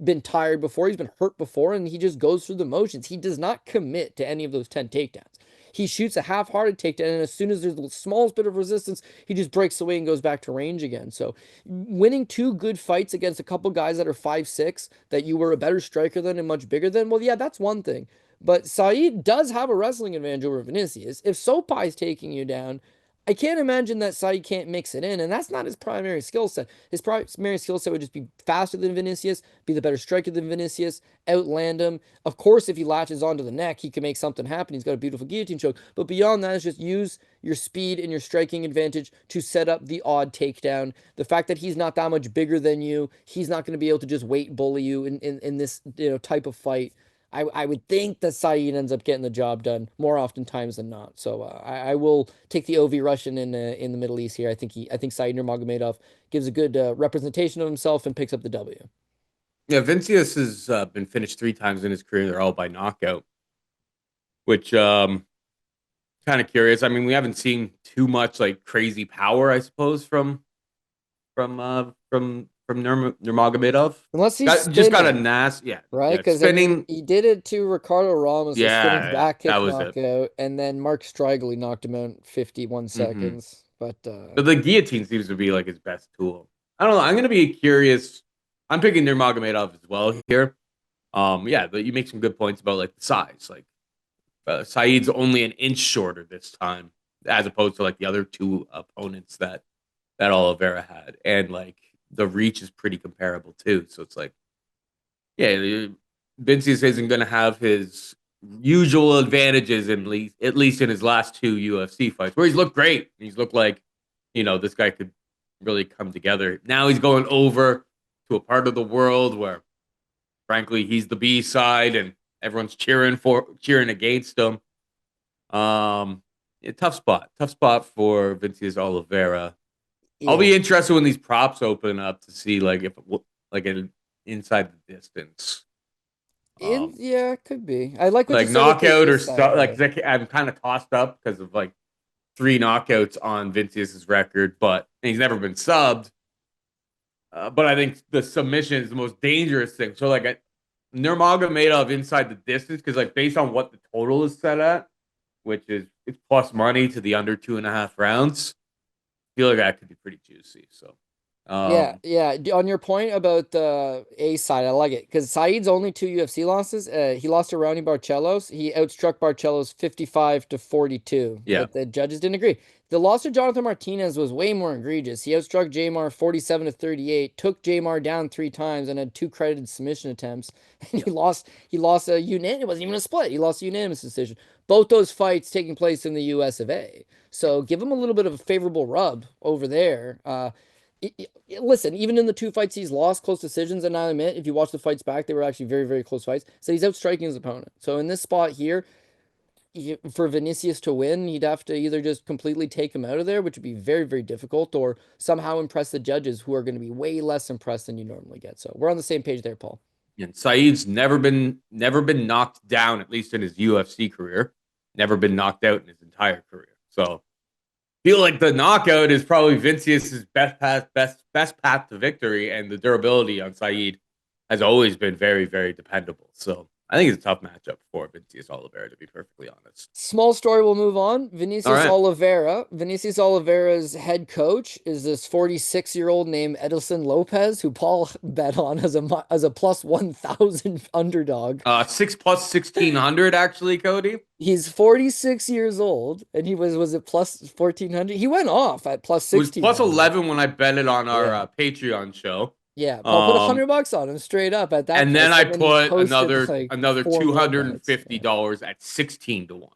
been tired before. He's been hurt before, and he just goes through the motions. He does not commit to any of those 10 takedowns. He shoots a half-hearted takedown, and as soon as there's the smallest bit of resistance, he just breaks away and goes back to range again. So winning 2 good fights against a couple guys that are 5'6", that you were a better striker than and much bigger than, well, yeah, that's one thing. But Saeed does have a wrestling advantage over Vinicius. If Sopai's taking you down, I can't imagine that Saeed can't mix it in, and that's not his primary skill set. His primary skill set would just be faster than Vinicius, be the better striker than Vinicius, outland him. Of course, if he latches onto the neck, he can make something happen. He's got a beautiful guillotine choke. But beyond that, is just use your speed and your striking advantage to set up the odd takedown. The fact that he's not that much bigger than you, he's not going to be able to just weight bully you in this type of fight. I would think that Saeed ends up getting the job done more oftentimes than not. So I will take the OV Russian in the Middle East here. I think Saeed Nurmagomedov gives a good representation of himself and picks up the W. Yeah, Vinicius has been finished 3 times in his career. They're all by knockout, which kind of curious. I mean, we haven't seen too much like crazy power, I suppose, from Nurmagomedov. Unless he's just got a nasty, right? Because spinning. He did it to Ricardo Ramos, a spinning back kick knockout, and then Mark Strigley knocked him out in 51 seconds. But the guillotine seems to be like his best tool. I don't know. I'm gonna be curious. I'm picking Nurmagomedov as well here. But you make some good points about like the size. Like Saeed's only an inch shorter this time, as opposed to like the other 2 opponents that Oliveira had, and like the reach is pretty comparable too. So it's like, Vinicius isn't going to have his usual advantages at least in his last 2 UFC fights, where he's looked great. He's looked like, this guy could really come together. Now he's going over to a part of the world where frankly, he's the B side, and everyone's cheering against him. Yeah, tough spot for Vinicius Oliveira. I'll Yeah. be interested when these props open up to see like if like an inside the distance, um, Yeah, it could be. I like what you like said with the knockout A or side stuff. though. Like I'm kind of tossed up because of like three knockouts on Vinicius's record, but he's never been subbed. But I think the submission is the most dangerous thing. So like Nurmagomedov inside the distance because like based on what the total is set at, which is it's plus money to the under 2.5 rounds. I feel like that could be pretty juicy. So, Yeah, um, yeah. On your point about the A side, I like it because Saeed's only two UFC losses. He lost to Ronnie Barcelos. He outstruck Barcelos 55-42, yeah, but the judges didn't agree. The loss to Jonathan Martinez was way more egregious. He outstruck Jamar 47-38, took Jamar down three times, and had two credited submission attempts. And yeah, he lost a unit. It wasn't even a split. He lost a unanimous decision. Both those fights taking place in the US of A. yeah. So give him a little bit of a favorable rub over there. Listen, even in the two fights he's lost, close decisions, and I admit, if you watch the fights back, they were actually very, very close fights. So he's outstriking his opponent. So in this spot here, for Vinicius to win, he'd have to either just completely take him out of there, which would be very, very difficult, or somehow impress the judges, who are going to be way less impressed than you normally get. So we're on the same page there, Paul. And Saeed's never been knocked down, at least in his UFC career. Never been knocked out in his entire career. So feel like the knockout is probably Vinicius's best path to victory, and the durability on Saeed has always been very, very dependable. So I think it's a tough matchup for Vinicius Oliveira, to be perfectly honest. Small story, we'll move on. All Vinicius right. Oliveira. Vinicius Oliveira's head coach is this 46-year-old named Edilson Lopez, who Paul bet on as a plus 1,000 underdog. 6 plus 1,600, actually, Cody. He's 46 years old, and was it plus 1,400? He went off at plus It was plus 1,600. 11 when I bet it on our Yeah. Patreon show. Yeah, Paul put Um, $100 on him straight up at that and then price, I and then he put posted another like another four two more hundred and bets. fifty Yeah. dollars at 16 to 1.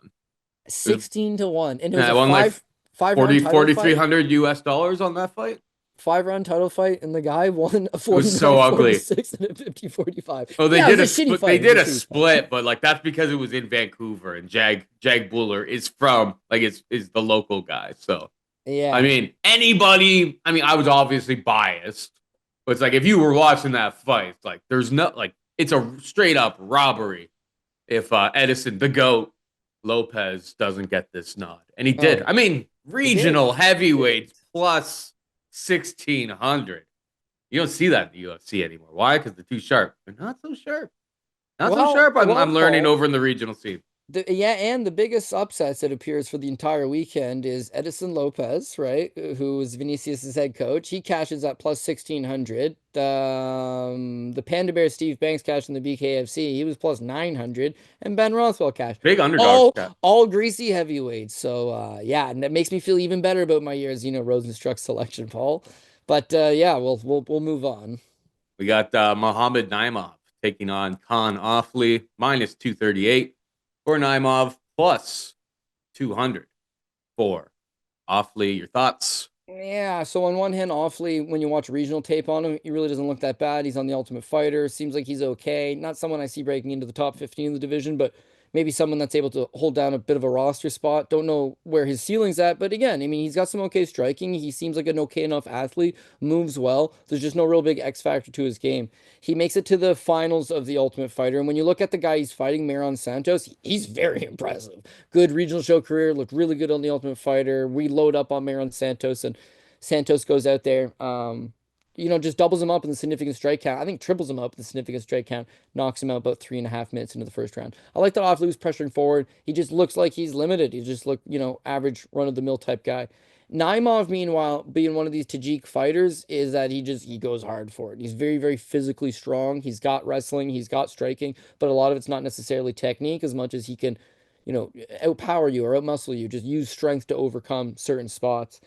It was, 16-1, and it was yeah, I a won like five round 40 title forty three fight. hundred US dollars on that fight. 5 round title fight, and the guy won a It was so ugly. 49-46 and a 50-45. Oh, Yeah, it was a shitty fight. they It was did a a shitty fight. split, but like that's because it was in Vancouver, and Jag Buller is from like is the local guy. So I Yeah. mean, anybody. I mean, I was obviously biased, but it's like if you were watching that fight, it's like there's no like it's a straight up robbery if Edison the Goat Lopez doesn't get this nod, and he did. Oh, I mean, he did. regional He did. heavyweights plus 1,600. You don't see that in the UFC anymore. Why? Because they're too sharp. They're not so sharp. Not so Well, sharp. I'm learning Paul. over in the regional scene. Yeah, and the biggest upsets it appears for the entire weekend is Edison Lopez, right? Who is Vinicius's head coach. He cashes at plus 1,600. The Panda Bear Steve Banks cashed in the BKFC. He was plus 900, and Ben Rothwell cashed. Big underdogs, All Cap. all greasy heavyweights. So yeah, and that makes me feel even better about my Jairzinho Rozenstruik selection, Paul. But yeah, we'll move on. We got Muhammad Naimov taking on Kaan Ofli, minus 238 for Naimov, plus 200 for Ofli. Your thoughts? Yeah, so on one hand, awfully, when you watch regional tape on him, he really doesn't look that bad. He's on the Ultimate Fighter. Seems like he's okay. Not someone I see breaking into the top 15 of the division, but maybe someone that's able to hold down a bit of a roster spot. Don't know where his ceiling's at, but again, I mean, he's got some okay striking. He seems like an okay enough athlete, moves well. There's just no real big X factor to his game. He makes it to the finals of the Ultimate Fighter, and when you look at the guy he's fighting, Maron Santos, he's very impressive. Good regional show career, looked really good on the Ultimate Fighter. We load up on Maron Santos, and Santos goes out there, just doubles him up in the significant strike count. I think triples him up in the significant strike count, knocks him out about 3.5 minutes into the first round. I like that Ofli was pressuring forward. He just looks like he's limited. He just looked, average run of the mill type guy. Naimov, meanwhile, being one of these Tajik fighters, is that he goes hard for it. He's very, very physically strong. He's got wrestling, he's got striking, but a lot of it's not necessarily technique as much as he can, outpower you or outmuscle you. Just use strength to overcome certain spots.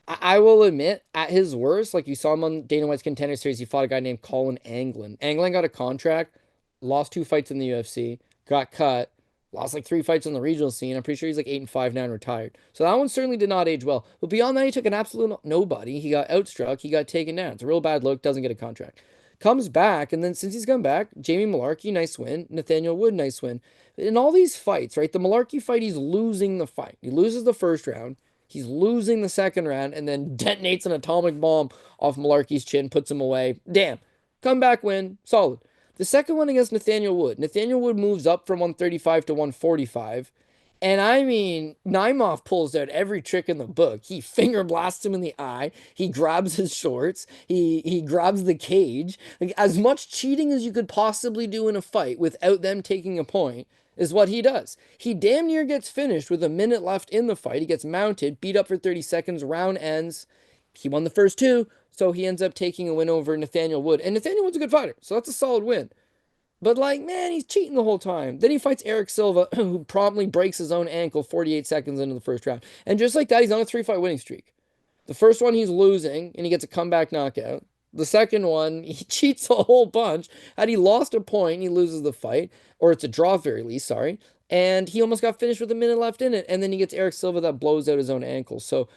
I will admit, at his worst, like you saw him on Dana White's Contender Series, he fought a guy named Colin Anglin. Anglin got a contract, lost 2 fights in the UFC, got cut, lost like 3 fights on the regional scene. I'm pretty sure he's like 8-5 now and retired. So that one certainly did not age well. But beyond that, he took an absolute nobody. He got outstruck, he got taken down. It's a real bad look, doesn't get a contract. comes back, and then since he's come back, Jamie Malarkey, nice win. Nathaniel Wood, nice win. In all these fights, right? The Malarkey fight, he's losing the fight. He loses the first round. He's losing the second round, and then detonates an atomic bomb off Malarkey's chin, puts him away. Damn. Comeback win, solid. The second one against Nathaniel Wood. Nathaniel Wood moves up from 135 to 145. And I mean, Naimov pulls out every trick in the book. He finger blasts him in the eye. He grabs his shorts. He grabs the cage. Like, as much cheating as you could possibly do in a fight without them taking a point is what he does. He damn near gets finished with a minute left in the fight. He gets mounted, beat up for 30 seconds, round ends. He won the first two, so he ends up taking a win over Nathaniel Wood. And Nathaniel Wood's a good fighter, so that's a solid win. But like, man, he's cheating the whole time. Then he fights Eric Silva, who promptly breaks his own ankle 48 seconds into the first round. And just like that, he's on a 3-fight winning streak. The first one he's losing, and he gets a comeback knockout. The second one, he cheats a whole bunch. Had he lost a point, he loses the fight, or it's a draw at very least, sorry. And he almost got finished with a minute left in it. And then he gets Eric Silva that blows out his own ankle. So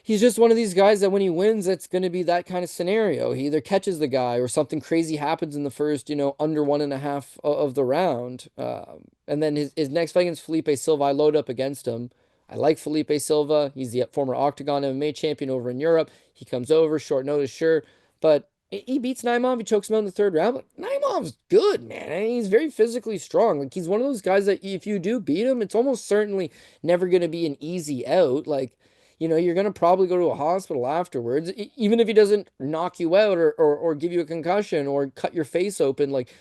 he's just one of these guys that when he wins, it's going to be that kind of scenario. He either catches the guy or something crazy happens in the first, under 1.5 of the round. And then his next fight against Felipe Silva, I load up against him. I like Felipe Silva. He's the former Octagon MMA champion over in Europe. He comes over, short notice, sure. But he beats Naimov. He chokes him out in the third round. But Naimov's good, man. I mean, he's very physically strong. Like, he's one of those guys that if you do beat him, it's almost certainly never going to be an easy out. Like, you're going to probably go to a hospital afterwards, even if he doesn't knock you out or give you a concussion or cut your face open. Like,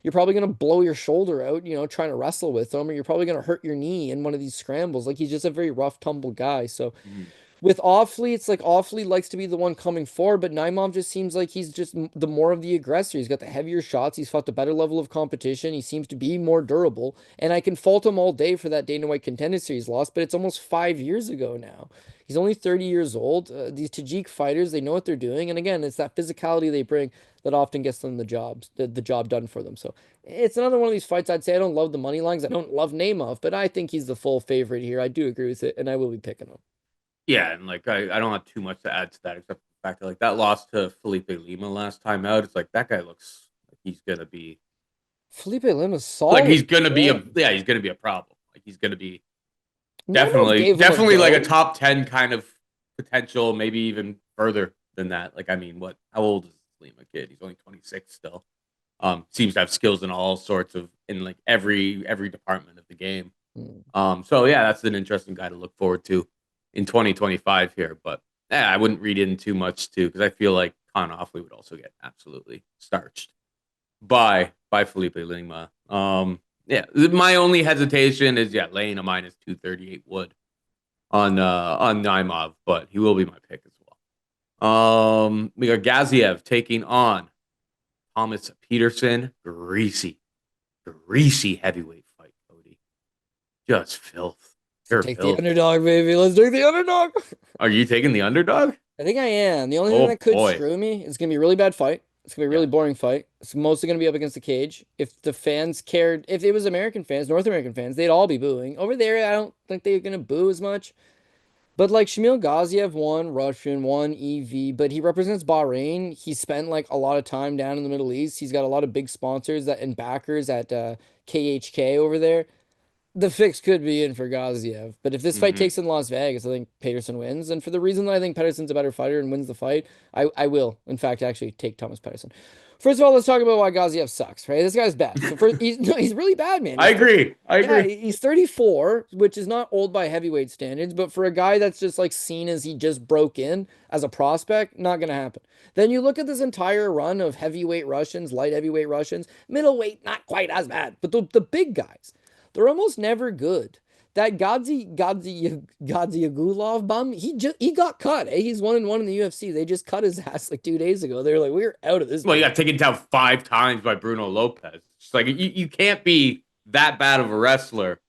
you're probably going to blow your shoulder out, trying to wrestle with him, or you're probably going to hurt your knee in one of these scrambles. Like, he's just a very rough, tumble guy. So, with Ofli, it's like Ofli likes to be the one coming forward, but Naimov just seems like he's just the more of the aggressor. He's got the heavier shots. He's fought the better level of competition. He seems to be more durable. And I can fault him all day for that Dana White Contender Series loss, but it's almost 5 years ago now. He's only 30 years old. These Tajik fighters, they know what they're doing. And again, it's that physicality they bring that often gets them the job done for them. So it's another one of these fights. I'd say I don't love the money lines. I don't love Naimov, but I think he's the full favorite here. I do agree with it, and I will be picking him. Yeah, and like I don't have too much to add to that except the fact that like that loss to Felipe Lima last time out, it's like that guy looks like he's gonna be Felipe Lima's solid. like he's gonna be he's gonna be a problem. Like he's gonna be Naimov definitely like a top 10 kind of potential, maybe even further than that. Like I mean, how old is Lima kid? He's only 26 still. Seems to have skills in all sorts of in like every department of the game. So yeah, that's an interesting guy to look forward to in 2025 here, but I wouldn't read in too much too because I feel like Kaan Ofli would also get absolutely starched by Felipe Lima. Yeah, my only hesitation is laying a minus 238 wood on Naimov, but he will be my pick as well. We got Gaziev taking on Thomas Petersen. Greasy heavyweight fight, Cody. Just filth. Take the underdog, baby. Let's take the underdog. Are you taking the underdog? I think I am. The only thing that could screw me is going to be a really bad fight. It's going to be a really boring fight. It's mostly going to be up against the cage. If the fans cared, if it was American fans, North American fans, they'd all be booing. Over there, I don't think they're going to boo as much. But like Shamil Gaziev won Russian, won EV, but he represents Bahrain. He spent like a lot of time down in the Middle East. He's got a lot of big sponsors and backers at KHK over there. The fix could be in for Gaziev, but if this fight takes in Las Vegas, I think Petersen wins. And for the reason that I think Petersen's a better fighter and wins the fight, I will, in fact, actually take Thomas Petersen. First of all, let's talk about why Gaziev sucks, right? This guy's bad. So first, he's really bad, man. I agree. He's 34, which is not old by heavyweight standards, but for a guy that's just like seen as he just broke in as a prospect, not going to happen. Then you look at this entire run of heavyweight Russians, light heavyweight Russians, middleweight, not quite as bad, but the big guys. They're almost never good. That Gadzhigulov bum, he got cut. He's 1-1 in the UFC. They just cut his ass like 2 days ago. They're like, we're out of this. Well, he got taken down 5 times by Bruno Lopez. It's like you can't be that bad of a wrestler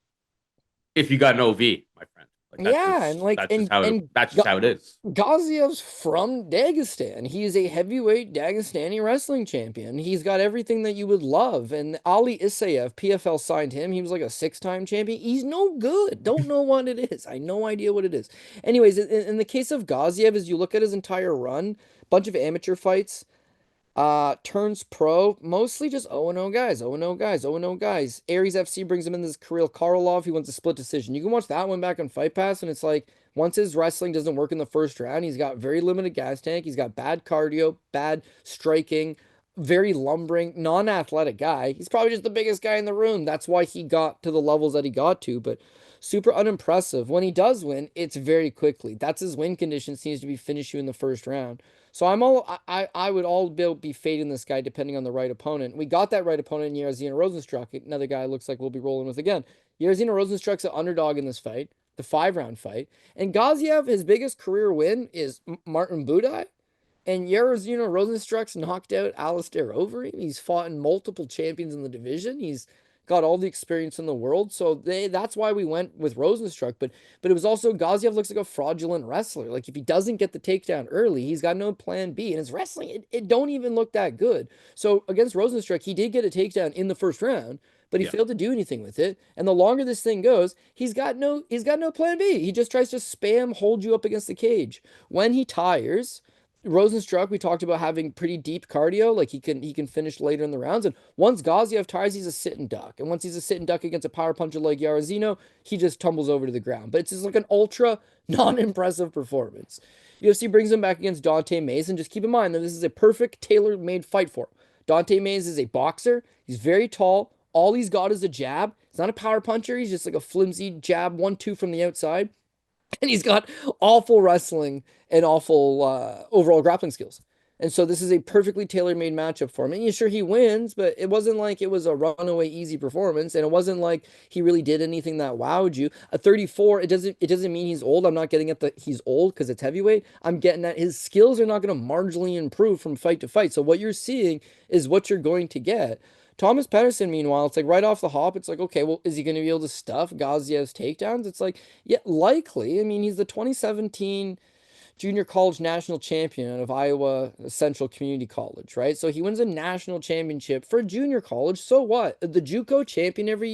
if you got an OV, my friend. Like, that's just how it is. Gaziev's from Dagestan. He's a heavyweight Dagestani wrestling champion. He's got everything that you would love. And Ali Isaev, PFL signed him. He was like a 6-time champion. He's no good. Don't know what it is. I have no idea what it is. Anyways, in the case of Gaziev, as you look at his entire run, bunch of amateur fights, Turns pro, mostly just 0-0 guys, 0-0 guys, 0-0 guys. Aries FC brings him in this Kirill Karlov. He wins a split decision. You can watch that one back on Fight Pass, and it's like once his wrestling doesn't work in the first round, he's got very limited gas tank. He's got bad cardio, bad striking, very lumbering, non-athletic guy. He's probably just the biggest guy in the room. That's why he got to the levels that he got to, but super unimpressive. When he does win, it's very quickly. That's his win condition, seems to be finish you in the first round. So I would all be fading this guy depending on the right opponent. We got that right opponent in Jairzinho Rozenstruik, another guy looks like we'll be rolling with again. Jairzinho Rozenstruik's an underdog in this fight, the 5-round fight. And Gaziev, his biggest career win is Martin Budai. And Jairzinho Rozenstruik's knocked out Alistair over him. He's fought in multiple champions in the division. He's got all the experience in the world. So that's why we went with Rozenstruik. But it was also Gaziev looks like a fraudulent wrestler. Like if he doesn't get the takedown early, he's got no plan B. And his wrestling, it don't even look that good. So against Rozenstruik, he did get a takedown in the first round, but he Yeah. failed to do anything with it. And the longer this thing goes, he's got no plan B. He just tries to spam hold you up against the cage. When he tires, Rozenstruik, we talked about having pretty deep cardio, like he can finish later in the rounds. And once Gaziev tires, he's a sit and duck. And once he's a sit and duck against a power puncher like Jairzinho, he just tumbles over to the ground. But it's just like an ultra non-impressive performance. UFC brings him back against Dante Mays, and just keep in mind that this is a perfect tailor-made fight for him. Dante Mays is a boxer. He's very tall. All he's got is a jab. He's not a power puncher. He's just like a flimsy jab, 1-2 from the outside. And he's got awful wrestling and awful overall grappling skills. And so this is a perfectly tailor-made matchup for him. And yeah, sure he wins, but it wasn't like it was a runaway easy performance, and it wasn't like he really did anything that wowed you. A 34, it doesn't mean he's old. I'm not getting at the he's old because it's heavyweight. I'm getting at his skills are not going to marginally improve from fight to fight. So what you're seeing is what you're going to get. Thomas Petersen, meanwhile, it's like right off the hop, it's like, okay, well, is he going to be able to stuff Gaziev's takedowns? It's like, yeah, likely. I mean, he's the 2017 junior college national champion out of Iowa Central Community College, right? So he wins a national championship for junior college. So what? The JUCO champion every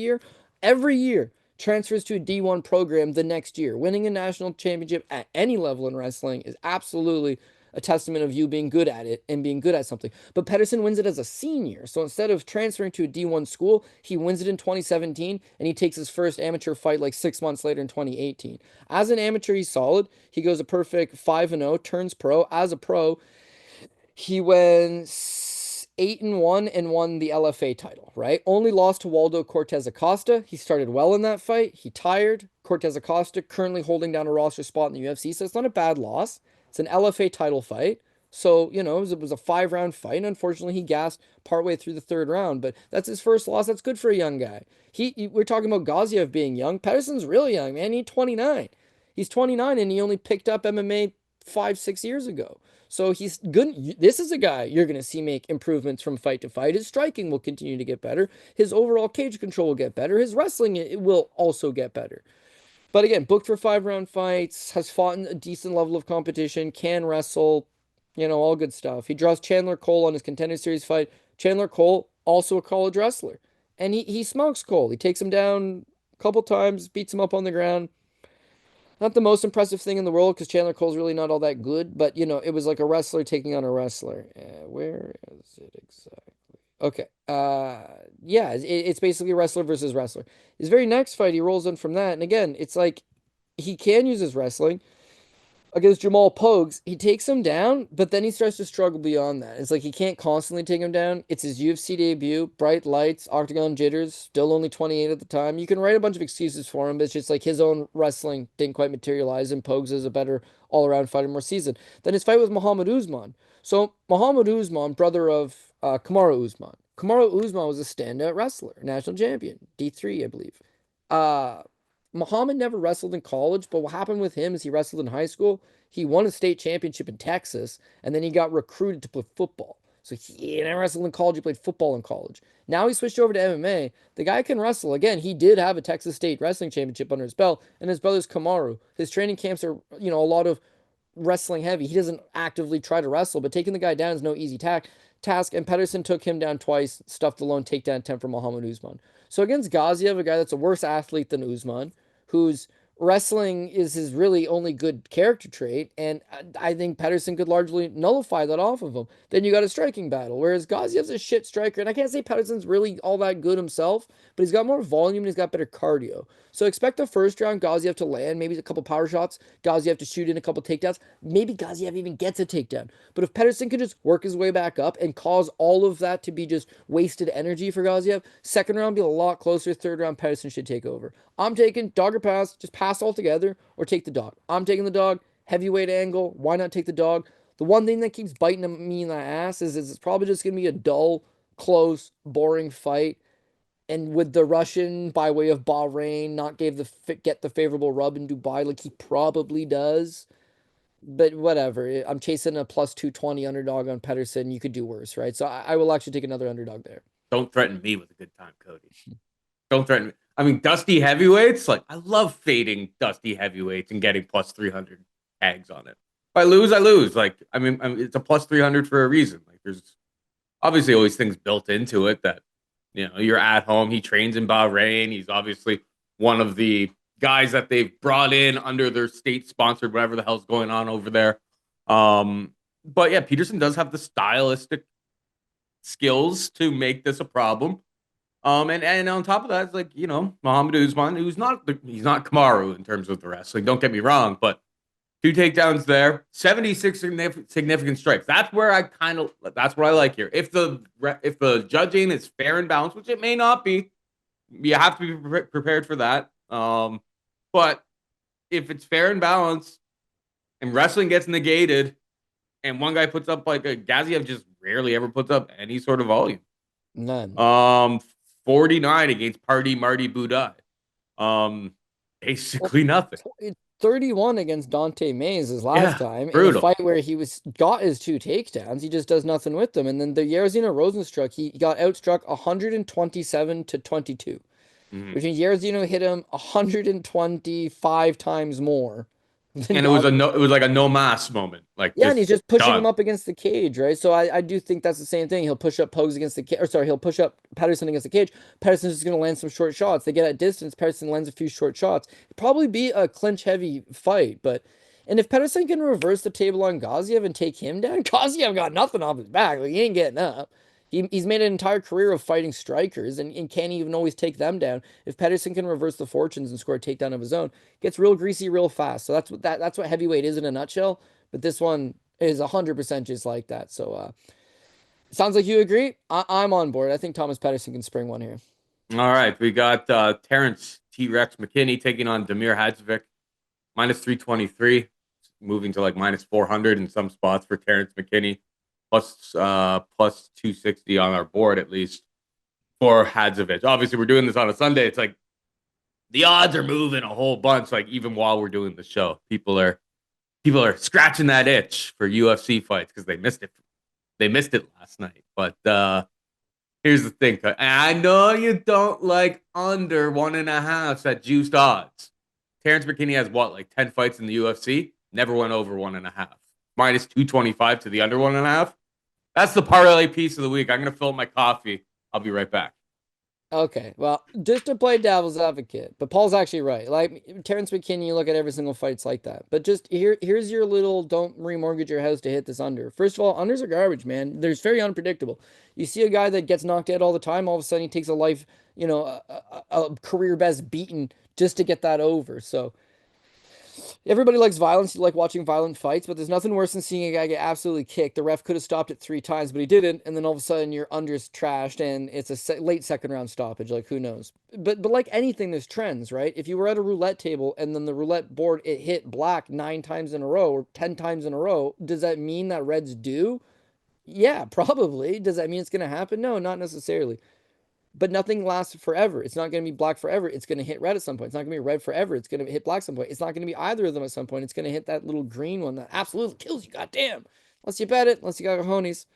year transfers to a D1 program the next year. Winning a national championship at any level in wrestling is absolutely a testament of you being good at it and being good at something. But Petersen wins it as a senior. So instead of transferring to a D1 school, he wins it in 2017 and he takes his first amateur fight like 6 months later in 2018. As an amateur, he's solid. He goes a perfect 5-0, turns pro. As a pro, he went 8-1 and won the LFA title, right? Only lost to Waldo Cortez Acosta. He started well in that fight. He tired. Cortez Acosta currently holding down a roster spot in the UFC, so it's not a bad loss. It's an LFA title fight. So, it was a 5-round fight. And unfortunately, he gassed partway through the third round, but that's his first loss. That's good for a young guy. We're talking about Gaziev being young. Peterson's really young, man. He's 29. He's 29 and he only picked up MMA 5, 6 years ago. So he's good. This is a guy you're going to see make improvements from fight to fight. His striking will continue to get better. His overall cage control will get better. His wrestling it will also get better. But again, booked for 5-round fights, has fought in a decent level of competition, can wrestle, all good stuff. He draws Chandler Cole on his Contender Series fight. Chandler Cole, also a college wrestler. And he smokes Cole. He takes him down a couple times, beats him up on the ground. Not the most impressive thing in the world because Chandler Cole's really not all that good, but it was like a wrestler taking on a wrestler. Where is it exactly? Okay. Yeah, it's basically wrestler versus wrestler. His very next fight, he rolls in from that, and again, it's like he can use his wrestling against Jamal Pogues. He takes him down, but then he starts to struggle beyond that. It's like he can't constantly take him down. It's his UFC debut, bright lights, octagon jitters, still only 28 at the time. You can write a bunch of excuses for him, but it's just like his own wrestling didn't quite materialize, and Pogues is a better all-around fighter, more seasoned. Then his fight with Muhammad Usman. So Muhammad Usman, brother of Kamaru Usman. Kamaru Usman was a standout wrestler, national champion, D3, I believe. Uh, Muhammad never wrestled in college, but what happened with him is he wrestled in high school. He won a state championship in Texas, and then he got recruited to play football. So he never wrestled in college. He played football in college. Now he switched over to MMA. The guy can wrestle. Again, he did have a Texas State wrestling championship under his belt, and his brother's Kamaru. His training camps are, a lot of wrestling heavy. He doesn't actively try to wrestle, but taking the guy down is no easy task. And Petersen took him down twice, stuffed the lone takedown attempt for Muhammad Usman. So against Gaziev, a guy that's a worse athlete than Usman, who's wrestling is his really only good character trait, and I think Petersen could largely nullify that off of him. Then you got a striking battle, whereas Gaziev's a shit striker, and I can't say Petersen's really all that good himself, but he's got more volume and he's got better cardio. So expect the first round Gaziev to land, maybe a couple power shots, Gaziev to shoot in a couple takedowns, maybe Gaziev even gets a takedown. But if Petersen could just work his way back up and cause all of that to be just wasted energy for Gaziev, second round be a lot closer, third round Petersen should take over. I'm taking dog or pass, just pass altogether, or take the dog. I'm taking the dog, heavyweight angle. Why not take the dog? The one thing that keeps biting me in the ass is it's probably just going to be a dull, close, boring fight. And with the Russian, by way of Bahrain, not get the favorable rub in Dubai like he probably does. But whatever. I'm chasing a plus 220 underdog on Petersen. You could do worse, right? So I will actually take another underdog there. Don't threaten me with a good time, Cody. Don't threaten me. I mean, dusty heavyweights, like I love fading dusty heavyweights and getting plus 300 tags on it. If I lose, I lose. Like, I mean, it's a plus 300 for a reason. Like, there's obviously always things built into it that, you're at home. He trains in Bahrain. He's obviously one of the guys that they've brought in under their state sponsored, whatever the hell's going on over there. But yeah, Petersen does have the stylistic skills to make this a problem. And on top of that, it's like, Muhammad Usman, he's not Kamaru in terms of the wrestling. Don't get me wrong, but 2 takedowns there, 76 significant strikes. That's what I like here. If the judging is fair and balanced, which it may not be, you have to be prepared for that. But if it's fair and balanced and wrestling gets negated and one guy puts up like a Gaziev just rarely ever puts up any sort of volume. None. 49 against Party Marty Budai. Basically nothing. 31 against Dante Mays his last time brutal. In a fight where he got his 2 takedowns. He just does nothing with them. And then the Jairzinho Rozenstruik, he got outstruck 127-22, which means Jairzinho hit him 125 times more. And it was like a no mass moment. Like, yeah, and he's just pushing him up against the cage, right? So I do think that's the same thing. He'll push up Pogues against the cage, or sorry, he'll push up Petersen against the cage. Peterson's just going to land some short shots. They get at distance. Petersen lands a few short shots. It'd probably be a clinch heavy fight, and if Petersen can reverse the table on Gaziev and take him down, Gaziev got nothing off his back. Like, he ain't getting up. He's made an entire career of fighting strikers and can't even always take them down. If Petersen can reverse the fortunes and score a takedown of his own, gets real greasy real fast. So that's what heavyweight is in a nutshell. But this one is 100% just like that. So sounds like you agree. I'm on board. I think Thomas Petersen can spring one here. All right. We got Terrance T-Rex McKinney taking on Damir Hadzovic. Minus 323. Moving to like minus 400 in some spots for Terrance McKinney. Plus 260 on our board, at least, for Hadzovic. Obviously, we're doing this on a Sunday. It's like the odds are moving a whole bunch. Like, even while we're doing the show, people are scratching that itch for UFC fights because they missed it. They missed it last night. But here's the thing. I know you don't like under 1.5 at juiced odds. Terrance McKinney has like 10 fights in the UFC. Never went over 1.5. Minus 225 to the under 1.5. That's the parlay piece of the week. I'm going to fill up my coffee. I'll be right back. Okay, well, just to play devil's advocate, but Paul's actually right. Like Terrance McKinney, you look at every single fight's like that. But just here's your little don't remortgage your house to hit this under. First of all, unders are garbage, man. They're very unpredictable. You see a guy that gets knocked out all the time, all of a sudden he takes a life, a career best beaten just to get that over. So everybody likes violence. You like watching violent fights, but there's nothing worse than seeing a guy get absolutely kicked. The ref could have stopped it 3 times, but he didn't. And then all of a sudden, your under's trashed, and it's a late second round stoppage. Like, who knows? But like anything, there's trends, right? If you were at a roulette table and then the roulette board it hit black 9 times in a row or 10 times in a row, does that mean that red's due? Yeah, probably. Does that mean it's going to happen? No, not necessarily. But nothing lasts forever. It's not going to be black forever. It's going to hit red at some point. It's not going to be red forever. It's going to hit black at some point. It's not going to be either of them at some point. It's going to hit that little green one that absolutely kills you. Goddamn. Unless you bet it, unless you got cojones.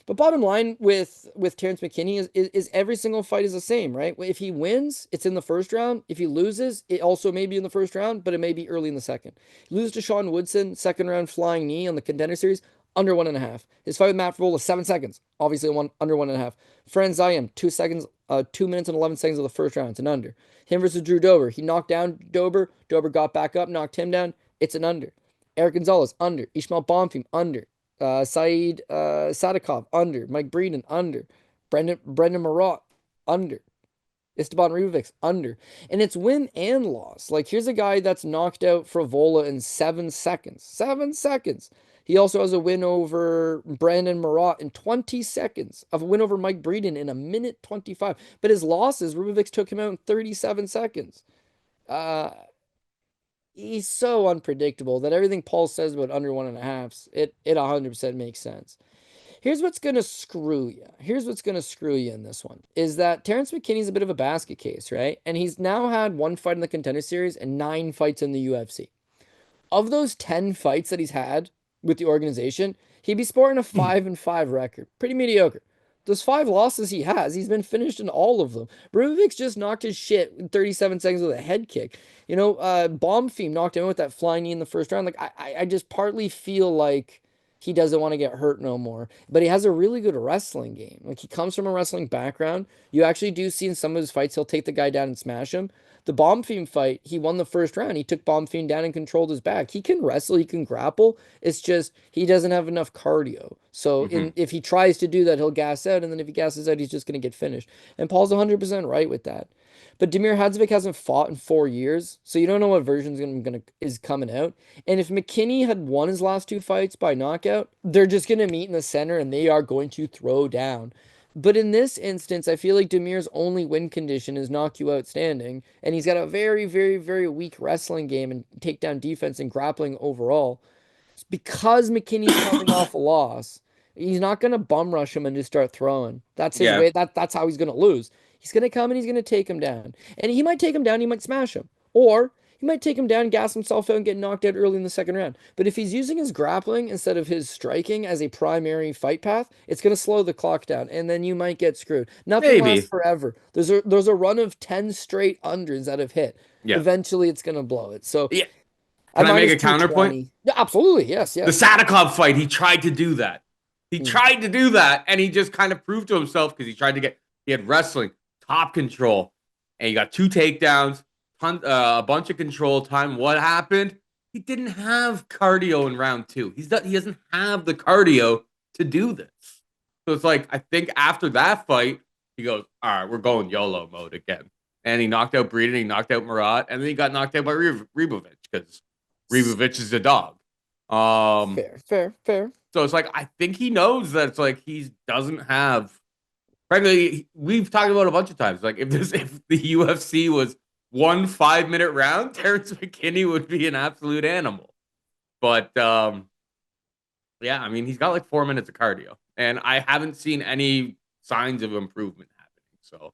But bottom line with Terrance McKinney is every single fight is the same, right? If he wins, it's in the first round. If he loses, it also may be in the first round, but it may be early in the second. He loses to Sean Woodson, second round flying knee on the Contender Series, under 1.5. His fight with Matt Frola, 7 seconds. Obviously, under 1.5. Ziam, 2 seconds 2 minutes and 11 seconds of the first round. It's an under. Him versus Drew Dober. He knocked down Dober. Dober got back up, knocked him down. It's an under. Eric Gonzalez, under. Ishmael Bonfim, under. Saeed Sadikov, under. Mike Breeden, under. Brendan Marat, under. Esteban Ribovic, under. And it's win and loss. Like, here's a guy that's knocked out Frivola in 7 seconds. 7 seconds. He also has a win over Brandon Marat in 20 seconds. A win over Mike Breeden in 1:25. But his losses, Ribovic took him out in 37 seconds. He's so unpredictable that everything Paul says about under 1.5, it 100% makes sense. Here's what's going to screw you. Here's what's going to screw you in this one is that Terrance McKinney's a bit of a basket case, right? And he's now had 1 fight in the Contender Series and 9 fights in the UFC. Of those 10 fights that he's had with the organization, he'd be sporting a 5-5 record. Pretty mediocre. Those 5 losses he has, he's been finished in all of them. Ribovic just knocked his shit in 37 seconds with a head kick. You know, Bonfim knocked him out with that flying knee in the first round. Like, I just partly feel like he doesn't want to get hurt no more. But he has a really good wrestling game. Like, he comes from a wrestling background. You actually do see in some of his fights, he'll take the guy down and smash him. The Bonfim fight, he won the first round. He took Bonfim down and controlled his back. He can wrestle, he can grapple. It's just he doesn't have enough cardio. So if he tries to do that, he'll gas out. And then if he gasses out, he's just going to get finished. And Paul's 100% right with that. But Damir Hadzovic hasn't fought in 4 years, so you don't know what version is coming out. And if McKinney had won his last 2 fights by knockout, they're just going to meet in the center and they are going to throw down. But in this instance, I feel like Damir's only win condition is knock you out standing, and he's got a very, very, very weak wrestling game and takedown defense and grappling overall. It's because McKinney's coming off a loss. He's not going to bum rush him and just start throwing. That's his way. That's how he's going to lose. He's going to come and he's going to take him down. And he might take him down, he might smash him. Or he might take him down, gas himself out, and get knocked out early in the second round. But if he's using his grappling instead of his striking as a primary fight path, it's going to slow the clock down, and then you might get screwed. Nothing lasts forever. There's a run of 10 straight unders that have hit. Yeah. Eventually, it's going to blow it. So, yeah. Can I make a counterpoint? Yeah, absolutely, yes. The Sadikov fight, he tried to do that. He tried to do that, and he just kind of proved to himself because he had wrestling, top control, and he got 2 takedowns, a bunch of control time. What happened? He didn't have cardio in round 2. He doesn't have the cardio to do this. So it's like, I think after that fight, he goes, all right, we're going YOLO mode again. And he knocked out Breeden, he knocked out Marat, and then he got knocked out by Ribovic because Ribovic is a dog. Fair. So it's like, I think he knows that it's like he doesn't have. Frankly, we've talked about it a bunch of times. Like, if the UFC was 1 5-minute round, Terrance McKinney would be an absolute animal. But yeah, I mean, he's got like 4 minutes of cardio, and I haven't seen any signs of improvement happening. So,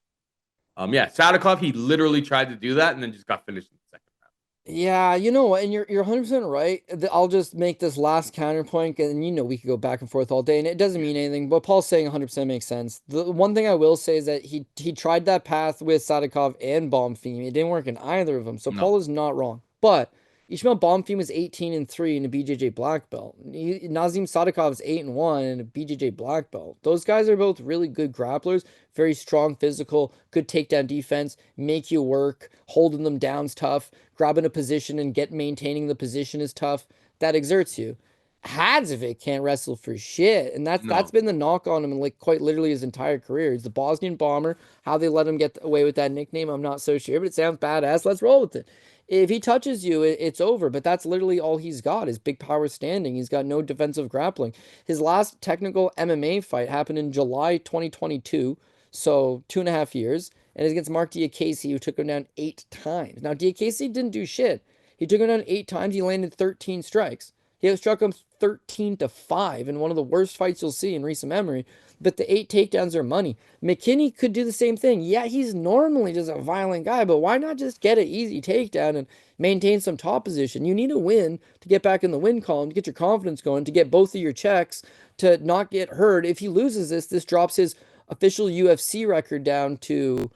yeah, Sadikov, he literally tried to do that and then just got finished in the second round. Yeah, you know what, and you're 100% right. I'll just make this last counterpoint, and we could go back and forth all day, and it doesn't mean anything. But Paul's saying 100% makes sense. The one thing I will say is that he tried that path with Sadikov and Bonfim. It didn't work in either of them, so Paul is not wrong. But Ishmael Bonfim was 18-3 in a BJJ black belt. Nazim Sadikov is 8-1 in a BJJ black belt. Those guys are both really good grapplers, very strong physical, good takedown defense, make you work, holding them down's tough, grabbing a position and maintaining the position is tough. That exerts you. Hadzovic can't wrestle for shit, and that's been the knock on him, like quite literally his entire career. He's the Bosnian Bomber. How they let him get away with that nickname, I'm not so sure, but it sounds badass. Let's roll with it. If he touches you, it's over. But that's literally all he's got is big power standing. He's got no defensive grappling. His last technical MMA fight happened in July 2022, so 2.5 years, and it's against Mark Diakese, who took him down 8 times. Now, Diakese didn't do shit. He took him down 8 times. He landed 13 strikes. He struck him 13-5 in one of the worst fights you'll see in recent memory. But the 8 takedowns are money. McKinney could do the same thing. Yeah, he's normally just a violent guy, but why not just get an easy takedown and maintain some top position? You need a win to get back in the win column, to get your confidence going, to get both of your checks, to not get hurt. If he loses this drops his official UFC record down to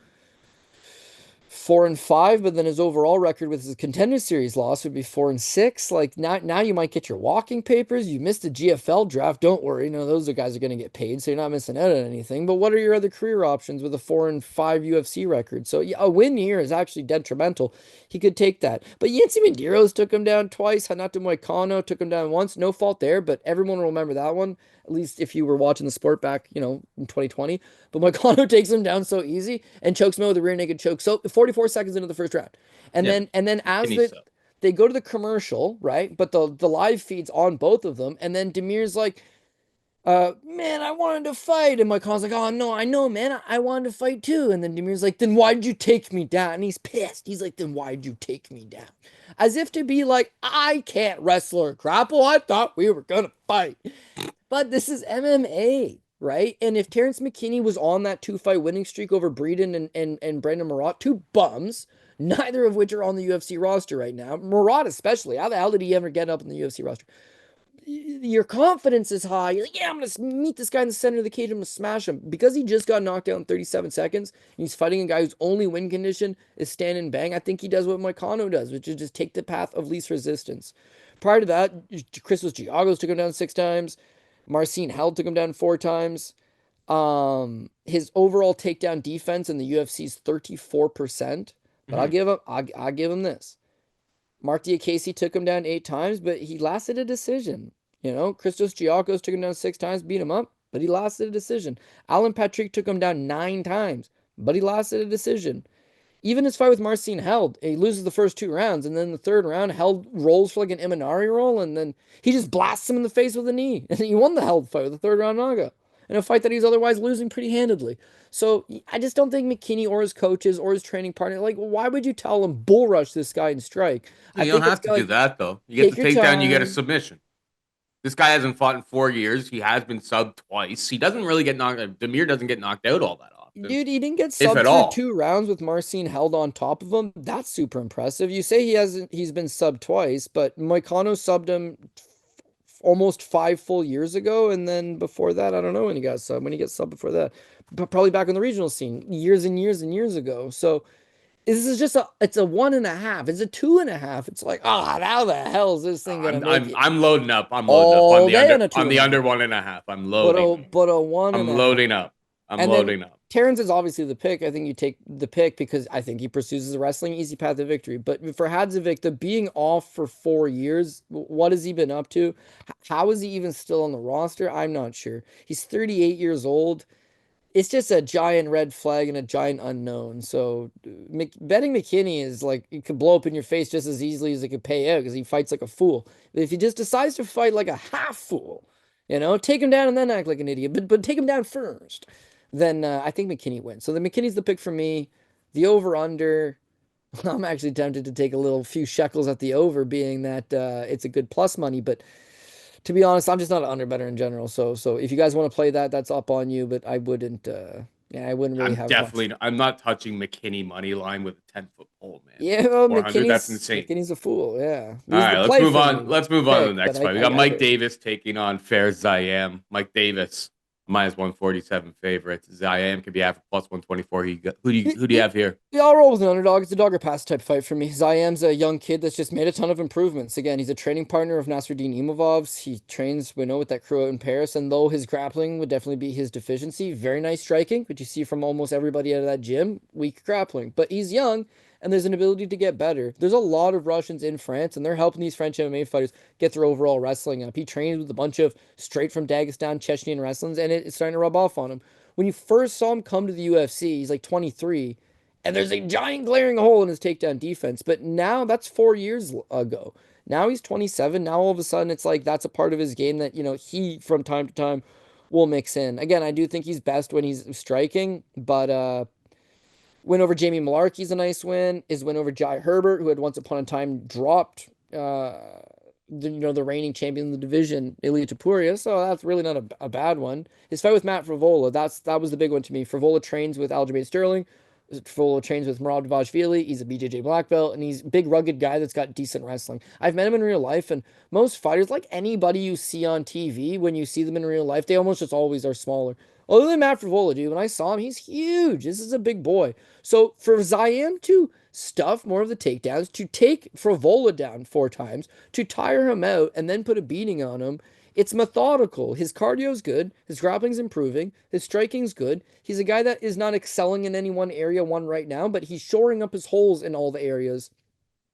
4-5, but then his overall record with his contender series loss would be 4-6. Like now you might get your walking papers. You missed the GFL draft. Don't worry. No, those are guys are going to get paid, so you're not missing out on anything. But what are your other career options with a 4-5 UFC record? So yeah, a win here is actually detrimental. He could take that. But Yancy Medeiros took him down twice. Hanato Moicano took him down once. No fault there, but everyone will remember that one. At least if you were watching the sport back, in 2020. But Moicano takes him down so easy and chokes him out with a rear naked choke. So 44 seconds into the first round. And Yeah, then as McKinney sucked. they go to the commercial, right? But the live feeds on both of them. And then Damir's like, man, I wanted to fight. And Moicano's like, oh no, I know, man. I wanted to fight too. And then Damir's like, then why did you take me down? And he's pissed. He's like, then why did you take me down? As if to be like, I can't wrestle or grapple. I thought we were gonna fight. But this is MMA, right? And if Terrance McKinney was on that 2-fight winning streak over Breeden and Brendan Marat, two bums, neither of which are on the UFC roster right now. Marat especially. How the hell did he ever get up in the UFC roster? Your confidence is high. You're like, yeah, I'm going to meet this guy in the center of the cage. I'm going to smash him. Because he just got knocked out in 37 seconds, and he's fighting a guy whose only win condition is stand and bang, I think he does what Moicano does, which is just take the path of least resistance. Prior to that, Christos Giagos took him down 6 times. Marcin Held took him down 4 times. His overall takedown defense in the UFC is 34%. But I'll give him this. Mark Diakese took him down 8 times, but he lasted a decision. Christos Giagos took him down 6 times, beat him up, but he lasted a decision. Alan Patrick took him down 9 times, but he lasted a decision. Even his fight with Marcin Held, he loses the first 2 rounds, and then the third round, Held rolls for like an Imanari roll, and then he just blasts him in the face with a knee. And he won the Held fight with a third round knockout in a fight that he's otherwise losing pretty handedly. So I just don't think McKinney or his coaches or his training partner, like, why would you tell him bull rush this guy and strike? You don't have to do that, though. You get the takedown, you get a submission. This guy hasn't fought in 4 years. He has been subbed twice. He doesn't really get knocked out. Damir doesn't get knocked out all that often. Dude, he didn't get subbed through 2 rounds with Marcin Held on top of him. That's super impressive. You say he's been subbed twice, but Moicano subbed him almost 5 full years ago, and then before that, I don't know when he got subbed. When he gets subbed before that, but probably back on the regional scene years and years and years ago. So this is just it's a 1.5. It's a 2.5. It's like, how the hell is this thing gonna make it? I'm loading up. I'm loading up on the under 1.5. I'm loading. But a 1. I'm loading up. I'm loading up. Terrance is obviously the pick. I think you take the pick because I think he pursues the wrestling easy path to victory. But for Hadzovic, the being off for 4 years, what has he been up to? How is he even still on the roster? I'm not sure. He's 38 years old. It's just a giant red flag and a giant unknown. So betting McKinney is like, it could blow up in your face just as easily as it could pay out because he fights like a fool. But if he just decides to fight like a half fool, take him down and then act like an idiot, but take him down first, then I think McKinney wins. So the McKinney's the pick for me. The over-under, I'm actually tempted to take a few shekels at the over, being that it's a good plus money, but to be honest, I'm just not an under better in general. So if you guys want to play that, that's up on you. But I wouldn't. I wouldn't really have. I'm not touching McKinney money line with a 10-foot pole, man. Yeah, well, that's insane. McKinney's a fool. Yeah. All right, let's move on. Let's move on to the next fight. We got Mike Davis taking on Fair Ziam. Mike Davis -147 favorite. Ziam could be after +124. Who do you have here? Yeah, I'll roll with an underdog. It's a dog or pass type fight for me. Ziam's a young kid that's just made a ton of improvements. Again, he's a training partner of Nassourdine Imavov's. He trains Bueno with that crew out in Paris, and though his grappling would definitely be his deficiency, very nice striking, which you see from almost everybody out of that gym. Weak grappling, but he's young. And there's an ability to get better. There's a lot of Russians in France, and they're helping these French MMA fighters get their overall wrestling up. He trains with a bunch of straight from Dagestan, Chechnyan wrestlers, and it's starting to rub off on him. When you first saw him come to the UFC, he's like 23, and there's a giant glaring hole in his takedown defense. But now, that's 4 years ago. Now he's 27. Now all of a sudden, it's like that's a part of his game that, he, from time to time, will mix in. Again, I do think he's best when he's striking, but win over Jamie Malarkey's a nice win. His win over Jai Herbert, who had once upon a time dropped the reigning champion of the division, Ilia Topuria. So that's really not a bad one. His fight with Matt Frevola, that was the big one to me. Frevola trains with Aljamain Sterling. Frevola trains with Murad Dvalishvili. He's a BJJ black belt, and he's a big, rugged guy that's got decent wrestling. I've met him in real life, and most fighters, like anybody you see on TV, when you see them in real life, they almost just always are smaller. Other than Matt Frivola, dude, when I saw him, he's huge. This is a big boy. So for Ziam to stuff more of the takedowns, to take Frivola down 4 times, to tire him out, and then put a beating on him, it's methodical. His cardio's good. His grappling's improving. His striking's good. He's a guy that is not excelling in any one area right now, but he's shoring up his holes in all the areas.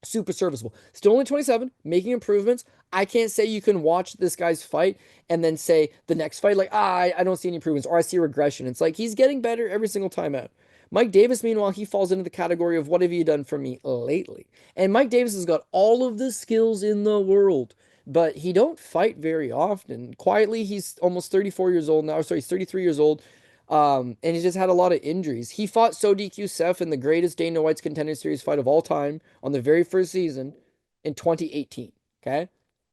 Super serviceable. Still only 27, making improvements. I can't say you can watch this guy's fight and then say the next fight, like, I don't see any improvements or I see regression. It's like he's getting better every single time out. Mike Davis, meanwhile, he falls into the category of what have you done for me lately? And Mike Davis has got all of the skills in the world, but he don't fight very often. Quietly, he's almost 34 years old now. Sorry, he's 33 years old. And he's just had a lot of injuries. He fought Sodiq Youssef in the greatest Dana White's Contender Series fight of all time on the very first season in 2018. Okay.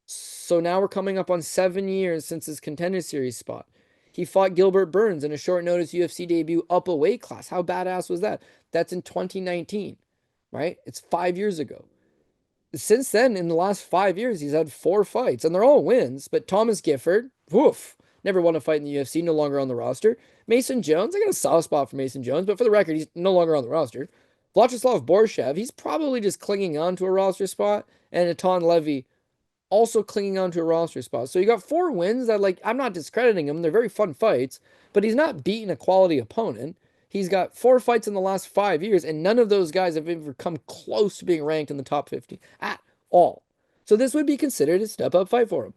So now we're coming up on 7 years since his Contender Series spot. He fought Gilbert Burns in a short notice UFC debut up a weight class. How badass was that? That's in 2019, right? It's 5 years ago. Since then, in the last 5 years, he's had 4 fights, and they're all wins. But Thomas Gifford, woof, never won a fight in the UFC, no longer on the roster. Mason Jones, I got a soft spot for Mason Jones, but for the record, he's no longer on the roster. Vyacheslav Borshev, he's probably just clinging on to a roster spot, and Atan Levy also clinging on to a roster spot. So you got 4 wins that, like, I'm not discrediting him. They're very fun fights, but he's not beating a quality opponent. He's got 4 fights in the last 5 years, and none of those guys have ever come close to being ranked in the top 50 at all. So this would be considered a step up fight for him.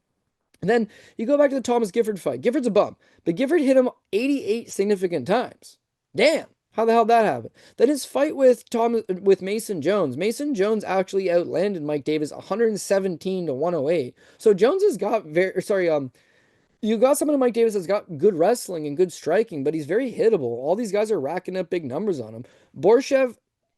And then you go back to the Thomas Gifford fight. Gifford's a bum, but Gifford hit him 88 significant times. Damn. How the hell did that happen? Then his fight with Mason Jones. Mason Jones actually outlanded Mike Davis 117 to 108. So Jones has got you got someone like Mike Davis that's got good wrestling and good striking, but he's very hittable. All these guys are racking up big numbers on him. Borshev,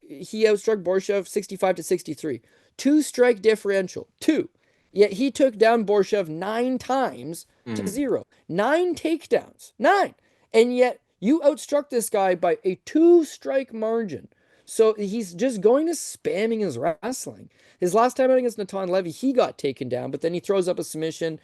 he outstruck Borshev 65 to 63. 2 strike differential. 2. Yet he took down Borshev 9 times to 0. 9 takedowns. 9. And yet you outstruck this guy by a 2-strike margin. So he's just going to spamming his wrestling. His last time out against Natan Levy, he got taken down, but then he throws up a submission.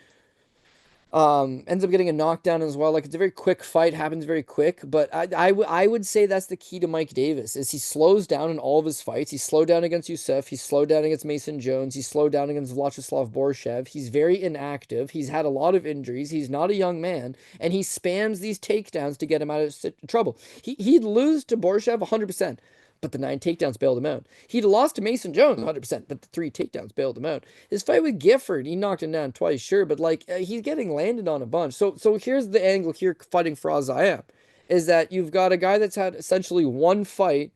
Ends up getting a knockdown as well. Like, it's a very quick fight, happens very quick. But I would say that's the key to Mike Davis is he slows down in all of his fights. He slowed down against Youssef. He slowed down against Mason Jones. He slowed down against Vyacheslav Borshev. He's very inactive. He's had a lot of injuries. He's not a young man, and he spams these takedowns to get him out of trouble. He'd lose to Borshev 100%. But the 9 takedowns bailed him out. He'd lost to Mason Jones 100%, but the 3 takedowns bailed him out. His fight with Gifford, he knocked him down twice, sure, but like he's getting landed on a bunch. So here's the angle here fighting for Ziam, is that you've got a guy that's had essentially 1 fight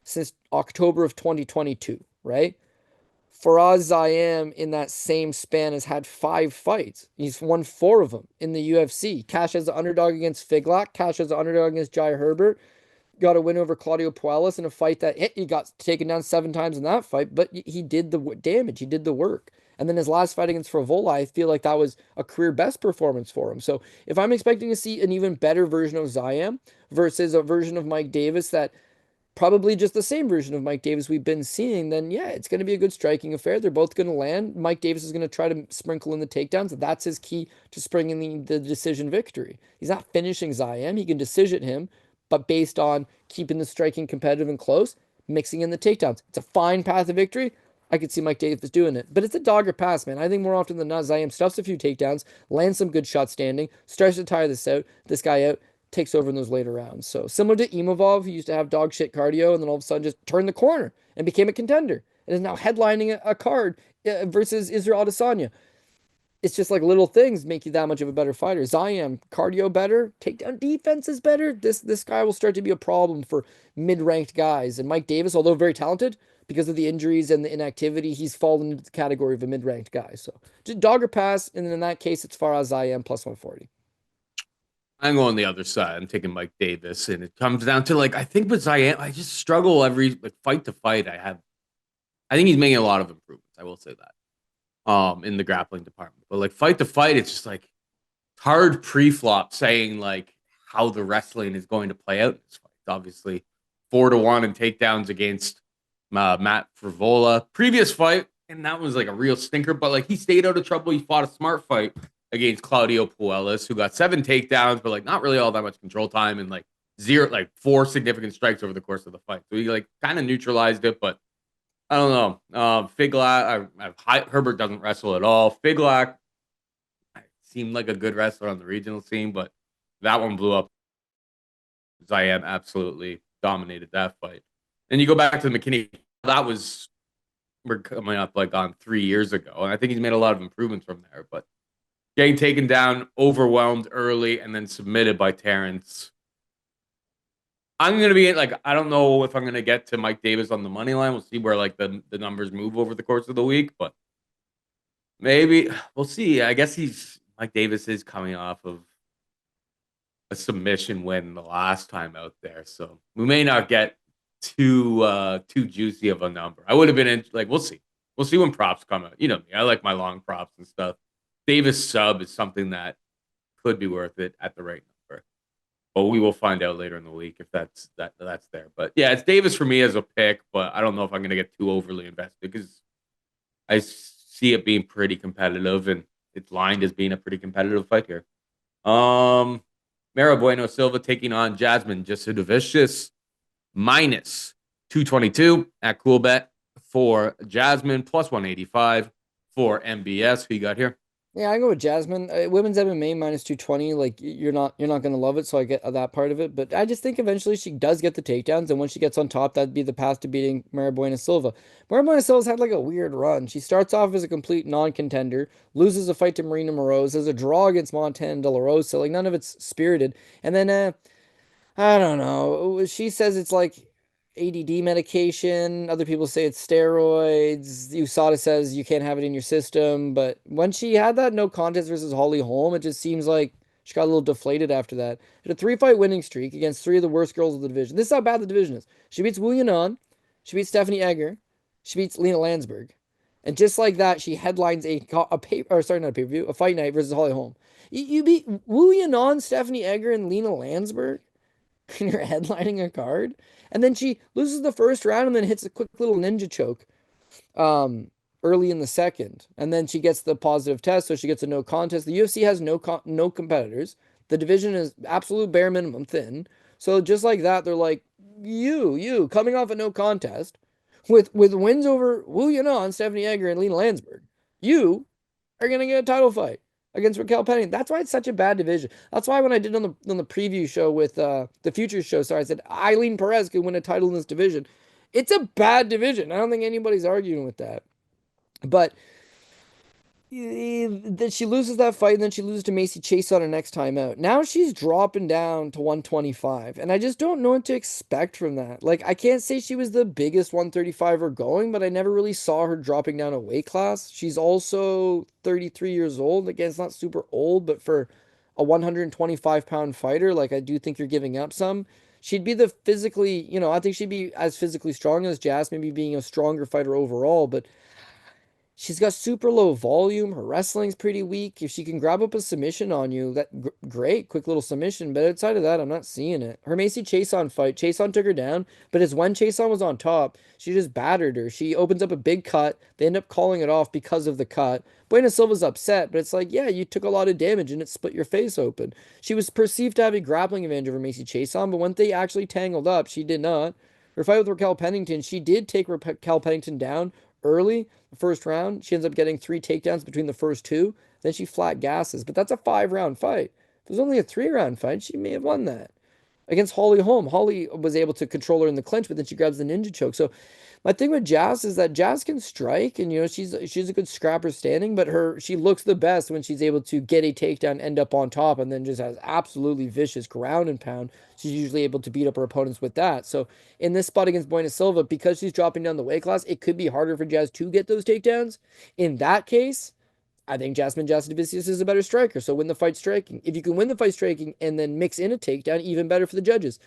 since October of 2022, right? Faraz Ziam in that same span has had 5 fights. He's won 4 of them in the UFC. Cash as the underdog against Figlak, Cash as the underdog against Jai Herbert. Got a win over Claudio Puelles in a fight that he got taken down 7 times in that fight, but he did the damage. He did the work. And then his last fight against Frivola, I feel like that was a career best performance for him. So if I'm expecting to see an even better version of Ziam versus a version of Mike Davis that probably just the same version of Mike Davis we've been seeing, then yeah, it's going to be a good striking affair. They're both going to land. Mike Davis is going to try to sprinkle in the takedowns. That's his key to springing the decision victory. He's not finishing Ziam. He can decision him, but based on keeping the striking competitive and close, mixing in the takedowns. It's a fine path to victory. I could see Mike Davis doing it. But it's a dogger pass, man. I think more often than not, Ziam stuffs a few takedowns, lands some good shots standing, starts to tire this guy out, takes over in those later rounds. So similar to Imavov, who used to have dog shit cardio and then all of a sudden just turned the corner and became a contender and is now headlining a card versus Israel Adesanya. It's just like little things make you that much of a better fighter. Ziam, cardio better, takedown defense is better. This guy will start to be a problem for mid-ranked guys. And Mike Davis, although very talented, because of the injuries and the inactivity, he's fallen into the category of a mid-ranked guy. So just dog or pass, and in that case, it's Faraz Ziam plus 140. I'm going the other side. I'm taking Mike Davis, and it comes down to like I think with Ziam, I just struggle every fight to fight. I think he's making a lot of improvements. I will say that. In the grappling department. But like fight to fight, it's just like hard pre-flop saying like how the wrestling is going to play out in this fight. It's obviously 4-1 in takedowns against Matt Frivola. Previous fight, and that was like a real stinker, but like he stayed out of trouble. He fought a smart fight against Claudio Puelles, who got 7 takedowns, but like not really all that much control time and like zero, like 4 significant strikes over the course of the fight. So he like kind of neutralized it, but I don't know. Figlak, Herbert doesn't wrestle at all. Figlak seemed like a good wrestler on the regional scene, but that one blew up. Ziam absolutely dominated that fight. And you go back to the McKinney, that was we're coming up like on 3 years ago, and I think he's made a lot of improvements from there. But getting taken down, overwhelmed early, and then submitted by Terrance. I'm gonna be like, I don't know if I'm gonna get to Mike Davis on the money line. We'll see where like the numbers move over the course of the week, but maybe we'll see. I guess Mike Davis is coming off of a submission win the last time out there, so we may not get too juicy of a number. I would have been in like we'll see. We'll see when props come out. You know me. I like my long props and stuff. Davis sub is something that could be worth it at the right number. But we will find out later in the week if that's there. But yeah, it's Davis for me as a pick, but I don't know if I'm gonna get too overly invested because I see it being pretty competitive and it's lined as being a pretty competitive fight here. Mayra Bueno Silva taking on Jasmine Jasudavicius minus 222 at Coolbet for Jasmine, plus 185 for MBS. Who you got here? Yeah, I go with Jasmine. Women's MMA minus 220. Like you're not gonna love it, so I get that part of it. But I just think eventually she does get the takedowns, and when she gets on top, that'd be the path to beating Mayra Bueno Silva. Mayra Bueno Silva's had like a weird run. She starts off as a complete non-contender, loses a fight to Marina Moroz, has a draw against Montana De La Rosa. Like none of it's spirited, and then I don't know. She says it's like ADD medication. Other people say it's steroids. USADA says you can't have it in your system. But when she had that no contest versus Holly Holm, it just seems like she got a little deflated after that. She had a 3-fight winning streak against 3 of the worst girls of the division. This is how bad the division is. She beats Wu Yanan. She beats Stephanie Egger. She beats Lena Landsberg. And just like that, she headlines a paper, or sorry, not a pay-per-view, a fight night versus Holly Holm. You beat Wu Yanan, Stephanie Egger, and Lena Landsberg? And you're headlining a card. And then she loses the first round and then hits a quick little ninja choke um, early in the second. And then she gets the positive test, so she gets a no contest. The UFC has no competitors. The division is absolute bare minimum thin. So just like that, they're like, you coming off a no contest with wins over Wu Yanan, Stephanie Egger, and Lena Landsberg. You are gonna get a title fight against Raquel Pennington. That's why it's such a bad division. That's why when I did on the preview show with the Futures show, sorry, I said Eileen Perez could win a title in this division. It's a bad division. I don't think anybody's arguing with that. But then she loses that fight, and then she loses to Macy Chase on her next time out. Now she's dropping down to 125, and I just don't know what to expect from that. Like, I can't say she was the biggest 135er going, but I never really saw her dropping down a weight class. She's also 33 years old. Again, it's not super old, but for a 125-pound fighter, like, I do think you're giving up some. She'd be the physically, I think she'd be as physically strong as Jazz, maybe being a stronger fighter overall, but she's got super low volume. Her wrestling's pretty weak. If she can grab up a submission on you, great, quick little submission. But outside of that, I'm not seeing it. Her Macy Chason fight, Chason took her down, but it's when Chason was on top, she just battered her. She opens up a big cut. They end up calling it off because of the cut. Bueno Silva's upset, but it's like, yeah, you took a lot of damage and it split your face open. She was perceived to have a grappling advantage over Macy Chason, but when they actually tangled up, she did not. Her fight with Raquel Pennington, she did take Raquel Pennington down early, the first round. She ends up getting 3 takedowns between the first 2. Then she flat gasses. But that's a 5-round fight. If it was only a 3-round fight, she may have won that. Against Holly Holm, Holly was able to control her in the clinch, but then she grabs the ninja choke. So my thing with Jazz is that Jazz can strike, and she's a good scrapper standing, but she looks the best when she's able to get a takedown, end up on top, and then just has absolutely vicious ground and pound. She's usually able to beat up her opponents with that. So in this spot against Bueno Silva, because she's dropping down the weight class, it could be harder for Jazz to get those takedowns. In that case, I think Jasmine Jasudavicius is a better striker. So win the fight striking. If you can win the fight striking and then mix in a takedown, even better for the judges.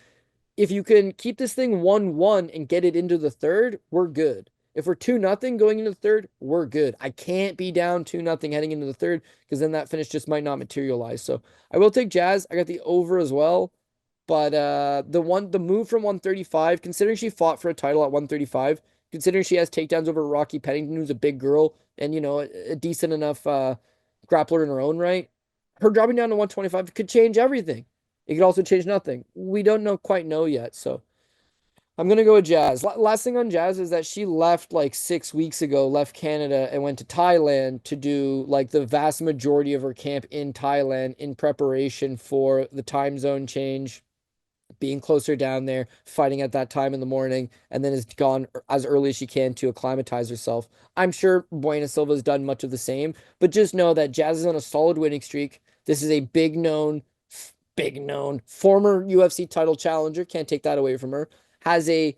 If you can keep this thing 1-1 and get it into the third, we're good. If we're 2-0 going into the third, we're good. I can't be down 2-0 heading into the third because then that finish just might not materialize. So I will take Jazz. I got the over as well. But the move from 135, considering she fought for a title at 135, considering she has takedowns over Rocky Pennington, who's a big girl and a decent enough grappler in her own right, her dropping down to 125 could change everything. It could also change nothing. We don't quite know yet. So I'm gonna go with Jazz. Last thing on Jazz is that she left like 6 weeks ago, left Canada and went to Thailand to do like the vast majority of her camp in Thailand in preparation for the time zone change, being closer down there, fighting at that time in the morning, and then has gone as early as she can to acclimatize herself. I'm sure Bueno Silva's done much of the same, but just know that Jazz is on a solid winning streak. This is a big known former UFC title challenger. Can't take that away from her. Has a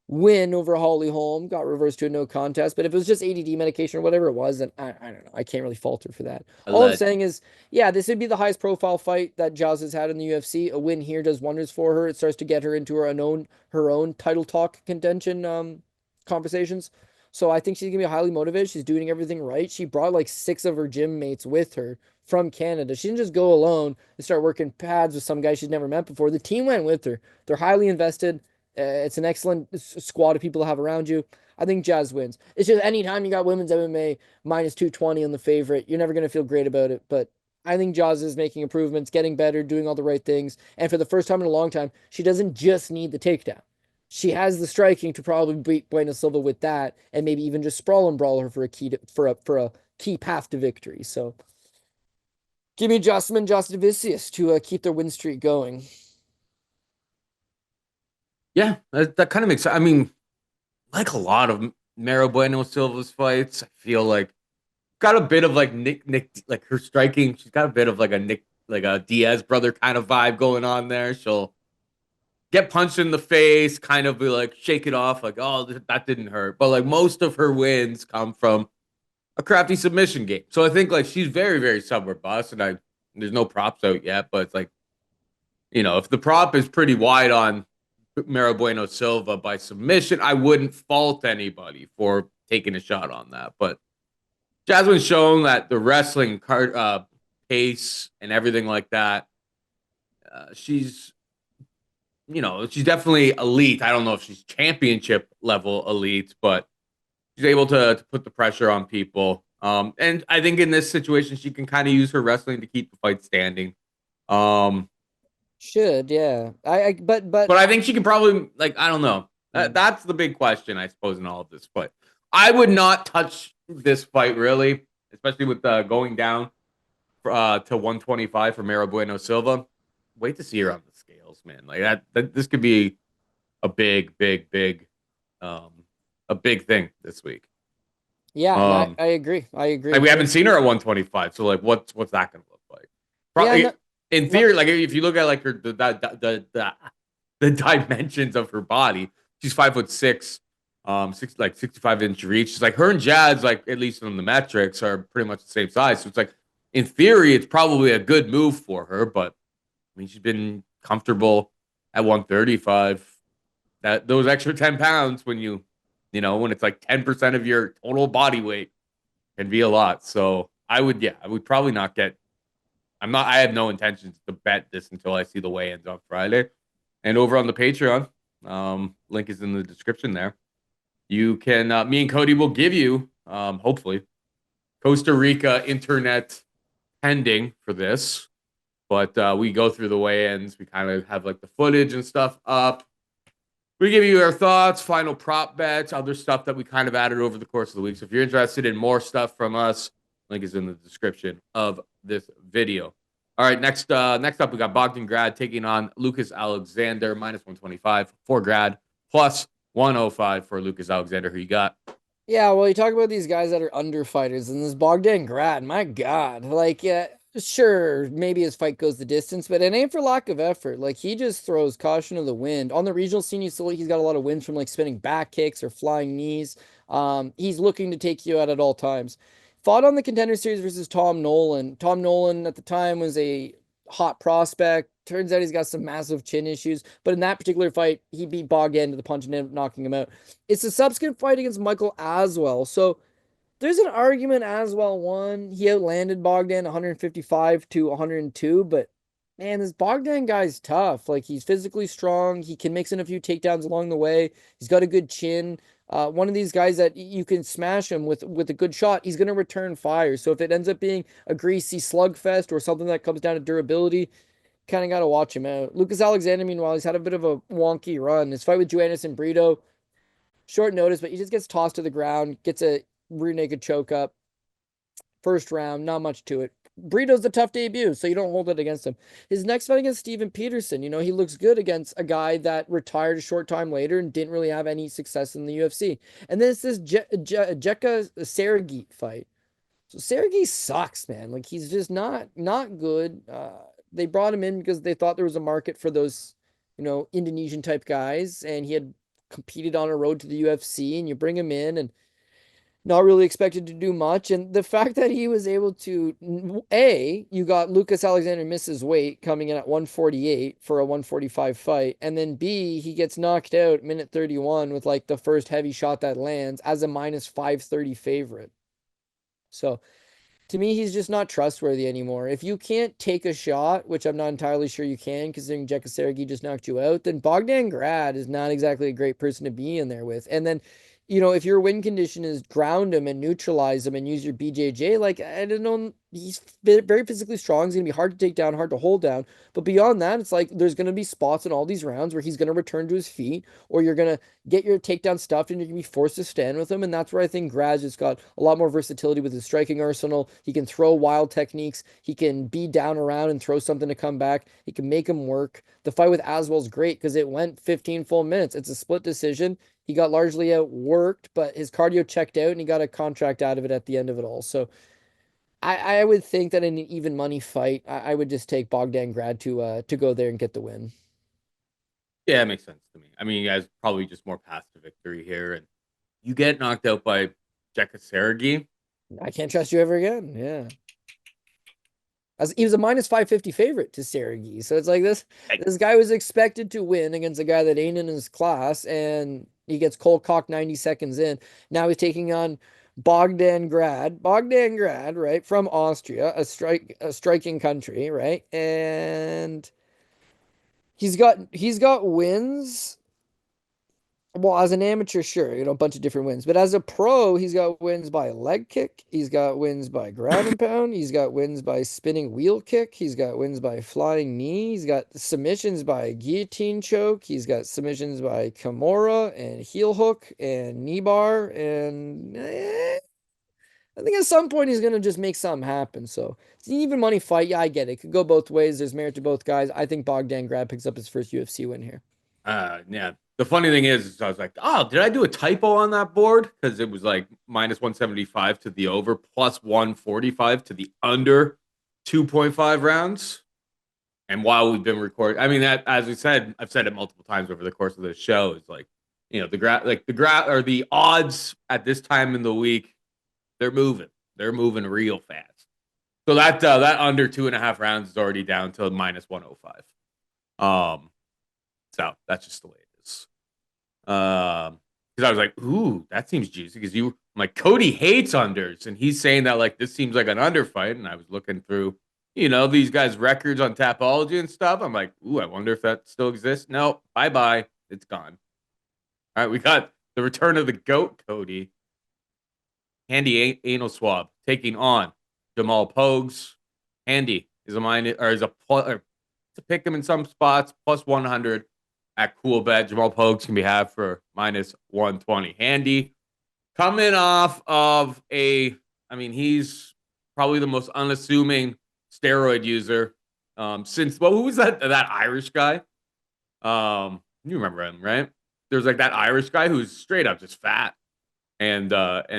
win over Holly Holm, got reversed to a no contest. But if it was just ADD medication or whatever it was, then I don't know. I can't really falter for that. All I'm saying is, yeah, this would be the highest profile fight that Jazz has had in the UFC. A win here does wonders for her. It starts to get her into her own title talk contention conversations. So I think she's gonna be highly motivated. She's doing everything right. She brought like 6 of her gym mates with her from Canada. She didn't just go alone and start working pads with some guy she's never met before. The team went with her. They're highly invested. It's an excellent squad of people to have around you. I think Jazz wins. It's just anytime you got women's MMA minus 220 on the favorite, you're never going to feel great about it. But I think Jazz is making improvements, getting better, doing all the right things. And for the first time in a long time, she doesn't just need the takedown. She has the striking to probably beat Bueno Silva with that, and maybe even just sprawl and brawl her for a key path to victory. So give me Jasmine Jasudavicius to keep their win streak going. Yeah, that kind of makes sense. I mean, like a lot of Mayra Bueno Silva's fights, I feel like got a bit of like Nick, like her striking. She's got a bit of like a Nick, like a Diaz brother kind of vibe going on there. She'll get punched in the face, kind of be like shake it off, like, oh, that didn't hurt. But like most of her wins come from a crafty submission game. So I think like she's very, very sub robust, and there's no props out yet, but it's like, if the prop is pretty wide on Mayra Bueno Silva by submission, I wouldn't fault anybody for taking a shot on that. But Jasmine's shown that the wrestling pace and everything like that, she's she's definitely elite. I don't know if she's championship level elite, but she's able to put the pressure on people. And I think in this situation, she can kind of use her wrestling to keep the fight standing. Should, yeah. But I think she can probably, like, I don't know. That's the big question, I suppose, in all of this. But I would not touch this fight really, especially with going down to 125 for Mayra Bueno Silva. Wait to see her on the scales, man. Like this could be a big thing this week. Yeah, I agree. Like, we haven't seen her at 125, so like, what's that going to look like? Probably in theory, like if you look at like her the dimensions of her body, she's 5'6", 65-inch reach. She's like her and Jazz, like at least on the metrics, are pretty much the same size. So it's like in theory, it's probably a good move for her, but I mean, she's been comfortable at 135. That those extra 10 pounds when when it's like 10% of your total body weight can be a lot. So I would probably not get. I have no intentions to bet this until I see the weigh-ins on Friday. And over on the Patreon, link is in the description there. You can, me and Cody will give you, hopefully, Costa Rica internet pending for this. But we go through the weigh-ins. We kind of have like the footage and stuff up. We give you our thoughts, final prop bets, other stuff that we kind of added over the course of the week. So if you're interested in more stuff from us, link is in the description of this video. All right, next up, we got Bogdan Grad taking on Lucas Alexander, minus 125 for Grad, plus 105 for Lucas Alexander. Who you got? Yeah, well, you talk about these guys that are under fighters, and this Bogdan Grad, my God, like, yeah, sure, maybe his fight goes the distance, but it ain't for lack of effort. Like, he just throws caution to the wind. On the regional scene, he's got a lot of wins from like spinning back kicks or flying knees. He's looking to take you out at all times. Fought on the Contender Series versus Tom Nolan. Tom Nolan at the time was a hot prospect. Turns out he's got some massive chin issues, but in that particular fight, he beat Bogdan to the punch and ended up knocking him out. It's a subsequent fight against Michael Aswell, so there's an argument Aswell won. He outlanded Bogdan 155 to 102, but man, this Bogdan guy's tough. Like, he's physically strong. He can mix in a few takedowns along the way. He's got a good chin. One of these guys that you can smash him with a good shot, he's going to return fire. So if it ends up being a greasy slugfest or something that comes down to durability, kind of got to watch him out. Lucas Alexander, meanwhile, he's had a bit of a wonky run. His fight with Joannis and Brito, short notice, but he just gets tossed to the ground, gets a rear naked choke up. First round, not much to it. Brito's a tough debut, so you don't hold it against him. His next fight against Steven Peterson, he looks good against a guy that retired a short time later and didn't really have any success in the UFC. And then it's this Jeka Sergei fight. So Sergey sucks, man. Like he's just not good. They brought him in because they thought there was a market for those, Indonesian type guys, and he had competed on a road to the UFC. And you bring him in, and not really expected to do much. And the fact that he was able to, you got Lucas Alexander misses weight coming in at 148 for a 145 fight. And then B, he gets knocked out minute 31 with like the first heavy shot that lands as a minus 530 favorite. So to me, he's just not trustworthy anymore. If you can't take a shot, which I'm not entirely sure you can, considering Jeka Sergey just knocked you out, then Bogdan Grad is not exactly a great person to be in there with. And then, if your win condition is ground him and neutralize him and use your BJJ, like, I don't know, he's very physically strong. He's going to be hard to take down, hard to hold down. But beyond that, it's like there's going to be spots in all these rounds where he's going to return to his feet, or you're going to get your takedown stuffed and you're going to be forced to stand with him. And that's where I think Graz has got a lot more versatility with his striking arsenal. He can throw wild techniques. He can be down around and throw something to come back. He can make him work. The fight with Aswell's great because it went 15 full minutes. It's a split decision. He got largely outworked, but his cardio checked out and he got a contract out of it at the end of it all. So I would think that in an even money fight, I would just take Bogdan Grad to go there and get the win. Yeah, it makes sense to me. I mean, you guys probably just more past the victory here, and you get knocked out by Jeka Sergey. I can't trust you ever again. Yeah. As he was a minus 550 favorite to Sergey. So it's like this guy was expected to win against a guy that ain't in his class, and he gets cold cocked 90 seconds in. Now he's taking on Bogdan Grad. Bogdan Grad, right, from Austria, a striking country, right? And he's got wins. Well, as an amateur, sure, a bunch of different wins. But as a pro, he's got wins by leg kick. He's got wins by ground and pound. He's got wins by spinning wheel kick. He's got wins by flying knee. He's got submissions by guillotine choke. He's got submissions by Kimura and heel hook and knee bar. And I think at some point he's going to just make something happen. So it's an even money fight. Yeah, I get it. It could go both ways. There's merit to both guys. I think Bogdan Grad picks up his first UFC win here. Yeah. The funny thing is I was like, oh, did I do a typo on that board? Because it was like minus 175 to the over, plus 145 to the under 2.5 rounds. And while we've been recording, I mean, that, as we said, I've said it multiple times over the course of this show, is like, or the odds at this time in the week, they're moving. They're moving real fast. So that under 2.5 rounds is already down to minus 105. So that's just the way it is. Because I was like, ooh, that seems juicy. Because I'm like, Cody hates unders, and he's saying that like this seems like an under fight. And I was looking through, these guys' records on Tapology and stuff. I'm like, ooh, I wonder if that still exists. No, bye. It's gone. All right, we got the return of the GOAT, Cody. Handy anal swab taking on Jamal Pogues. Handy is to pick him in some spots, plus 100 at Cool Bet. Jamal Pogues can be had for minus 120. Handy coming off of he's probably the most unassuming steroid user since, who was that Irish guy? You remember him, right? There's like that Irish guy who's straight up just fat and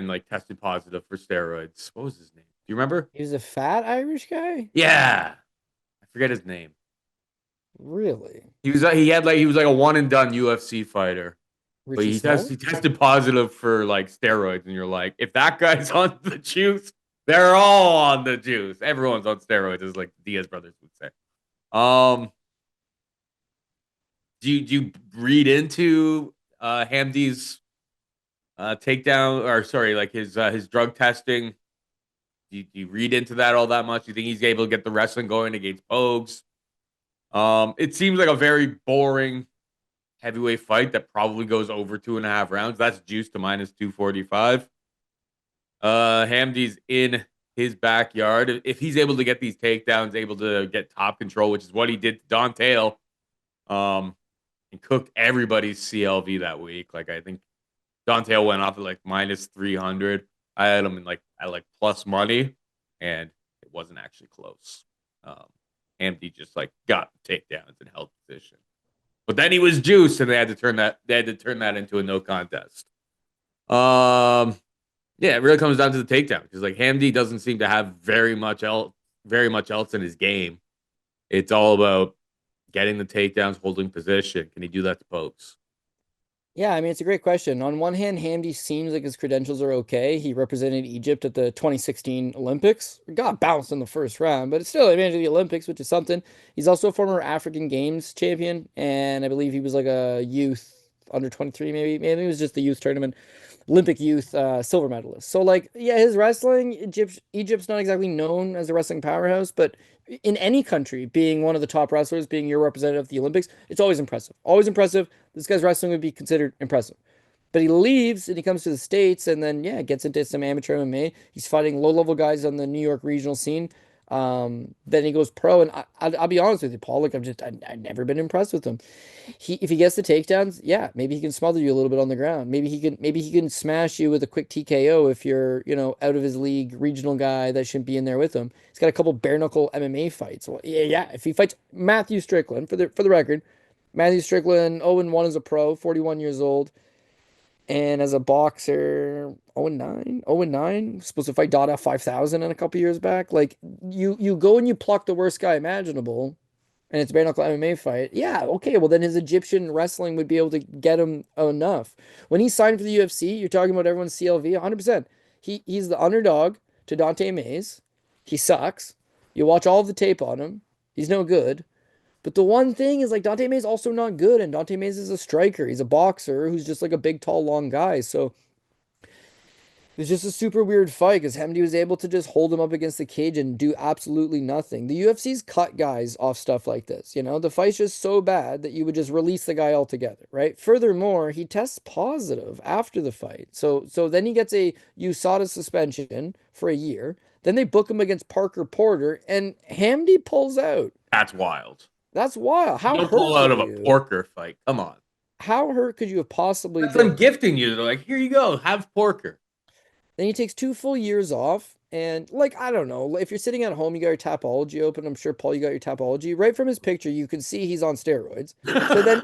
like tested positive for steroids. What was his name? Do you remember? He was a fat Irish guy? Yeah. I forget his name. Really? He was like a one and done UFC fighter. But Richie he Smollett? tested positive for like steroids, and you're like, if that guy's on the juice, they're all on the juice. Everyone's on steroids, as like Diaz brothers would say. Do you read into Hamdi's takedown, or sorry, like his drug testing? Do you read into that all that much? Do you think he's able to get the wrestling going against Pogues? It seems like a very boring heavyweight fight that probably goes over 2.5 rounds. That's juiced to minus 245. Hamdi's in his backyard. If he's able to get these takedowns, able to get top control, which is what he did to Don Tail, and cooked everybody's CLV that week. Like I think Don Tail went off at like minus 300. I had him in like at like plus money, and it wasn't actually close. Hamdi just like got the takedowns and held position. But then he was juiced, and they had to turn that into a no contest. Yeah, it really comes down to the takedown because like Hamdi doesn't seem to have very much else in his game. It's all about getting the takedowns, holding position. Can he do that to Pokes? Yeah, I mean, it's a great question. On one hand, Hamdi seems like his credentials are okay. He represented Egypt at the 2016 Olympics. Got bounced in the first round, but it's still advantage of the Olympics, which is something. He's also a former African Games champion, and I believe he was like a youth under 23, maybe it was just the youth tournament. Olympic youth silver medalist. So like, yeah, his wrestling, Egypt's not exactly known as a wrestling powerhouse, but in any country, being one of the top wrestlers, being your representative at the Olympics, it's always impressive. Always impressive. This guy's wrestling would be considered impressive. But he leaves and he comes to the States and then, yeah, gets into some amateur MMA. He's fighting low level guys on the New York regional scene. Then he goes pro. And I'll be honest with you, Paul, like I've never been impressed with him. If he gets the takedowns, yeah, maybe he can smother you a little bit on the ground. Maybe he can smash you with a quick TKO if you're, out of his league regional guy that shouldn't be in there with him. He's got a couple bare knuckle MMA fights. Well, yeah. If he fights Matthew Strickland, for the record, Matthew Strickland 0-1 as a pro, 41 years old. And as a boxer, 0-9, 0-9, supposed to fight Dada 5,000 in a couple years back. Like you go and you pluck the worst guy imaginable, and it's bare knuckle MMA fight. Yeah, okay. Well, then his Egyptian wrestling would be able to get him enough. When he signed for the UFC, you're talking about everyone's CLV, 100%. He's the underdog to Dante Mays. He sucks. You watch all of the tape on him. He's no good. But the one thing is like Dante Mays also not good, and Dante Mays is a striker. He's a boxer who's just like a big, tall, long guy. So it's just a super weird fight because Hamdi was able to just hold him up against the cage and do absolutely nothing. The UFC's cut guys off stuff like this. The fight's just so bad that you would just release the guy altogether, right? Furthermore, he tests positive after the fight. So then he gets a USADA suspension for a year. Then they book him against Parker Porter, and Hamdi pulls out. That's wild. That's wild. You How don't hurt pull out were of a you? porker fight. Come on. How hurt could you have possibly That's them been? gifting you. They're like, here you go, have porker. Then he takes 2 full years off. And like, I don't know, if you're sitting at home, you got your Tapology open. I'm sure, Paul, you got your Tapology. Right from his picture, you can see he's on steroids.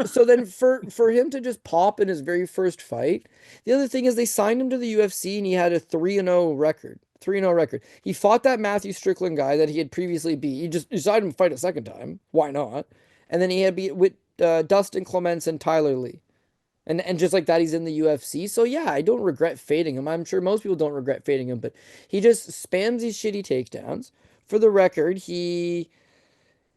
So then for him to just pop in his very first fight, the other thing is they signed him to the UFC and he had a 3-0 record. 3-0 record. He fought that Matthew Strickland guy that he had previously beat. He just decided to fight a second time. Why not? And then he had beat with Dustin Clements and Tyler Lee. And just like that, he's in the UFC. So yeah, I don't regret fading him. I'm sure most people don't regret fading him, but he just spams these shitty takedowns. For the record, he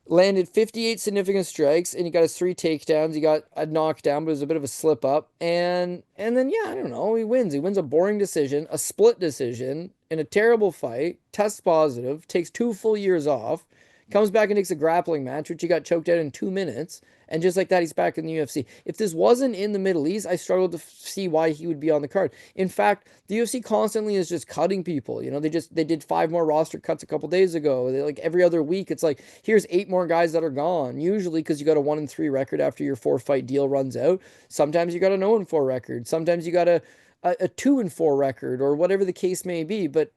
landed 58 significant strikes and he got his 3 takedowns. He got a knockdown, but it was a bit of a slip up. And then yeah, I don't know. He wins. He wins a boring decision, a split decision in a terrible fight, tests positive, takes 2 full years off, comes back and takes a grappling match, which he got choked out in 2 minutes. And just like that, he's back in the UFC. If this wasn't in the Middle East, I struggled to see why he would be on the card. In fact, the UFC constantly is just cutting people. They did 5 more roster cuts a couple days ago. Like every other week, it's like here's 8 more guys that are gone. Usually because you got a 1-3 record after your 4-fight deal runs out. Sometimes you got a 0-4 record. Sometimes you got a 2-4 record or whatever the case may be. But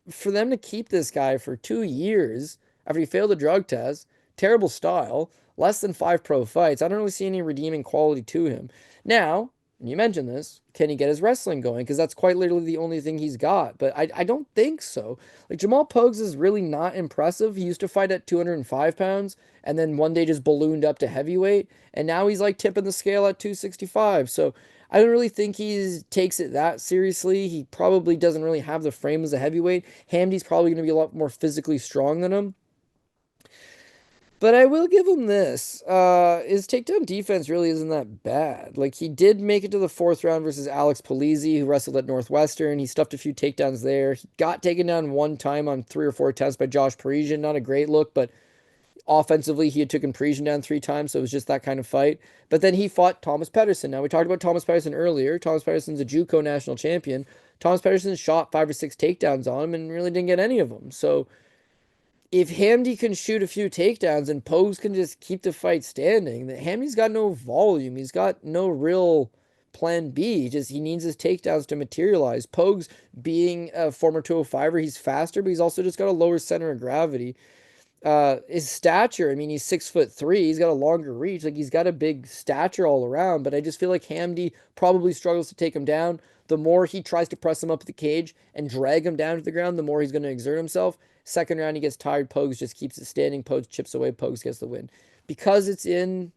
for them to keep this guy for 2 years after he failed a drug test, terrible style, less than 5 pro fights, I don't really see any redeeming quality to him. Now, and you mentioned this, can he get his wrestling going? Because that's quite literally the only thing he's got. But I don't think so. Like Jamal Pogues is really not impressive. He used to fight at 205 pounds and then one day just ballooned up to heavyweight. And now he's like tipping the scale at 265. So I don't really think he takes it that seriously. He probably doesn't really have the frame as a heavyweight. Hamdi's probably going to be a lot more physically strong than him. But I will give him this. His takedown defense really isn't that bad. Like, he did make it to the 4th round versus Alex Polizzi, who wrestled at Northwestern. He stuffed a few takedowns there. He got taken down one time on 3 or 4 attempts by Josh Parisian. Not a great look, but Offensively, he had taken Parisian down 3 times, so it was just that kind of fight. But then he fought Thomas Petersen. Now, we talked about Thomas Petersen earlier. Thomas Petersen's a JUCO national champion. Thomas Petersen shot 5 or 6 takedowns on him and really didn't get any of them. So if Hamdy can shoot a few takedowns and Pogues can just keep the fight standing, then Hamdy's got no volume. He's got no real plan B. Just he needs his takedowns to materialize. Pogues being a former 205er, he's faster, but he's also just got a lower center of gravity. His stature, I mean, he's 6'3". He's got a longer reach. Like he's got a big stature all around, but I just feel like Hamdy probably struggles to take him down. The more he tries to press him up the cage and drag him down to the ground, the more he's going to exert himself. Second round, he gets tired. Pogues just keeps it standing. Pogues chips away. Pogues gets the win. Because it's in,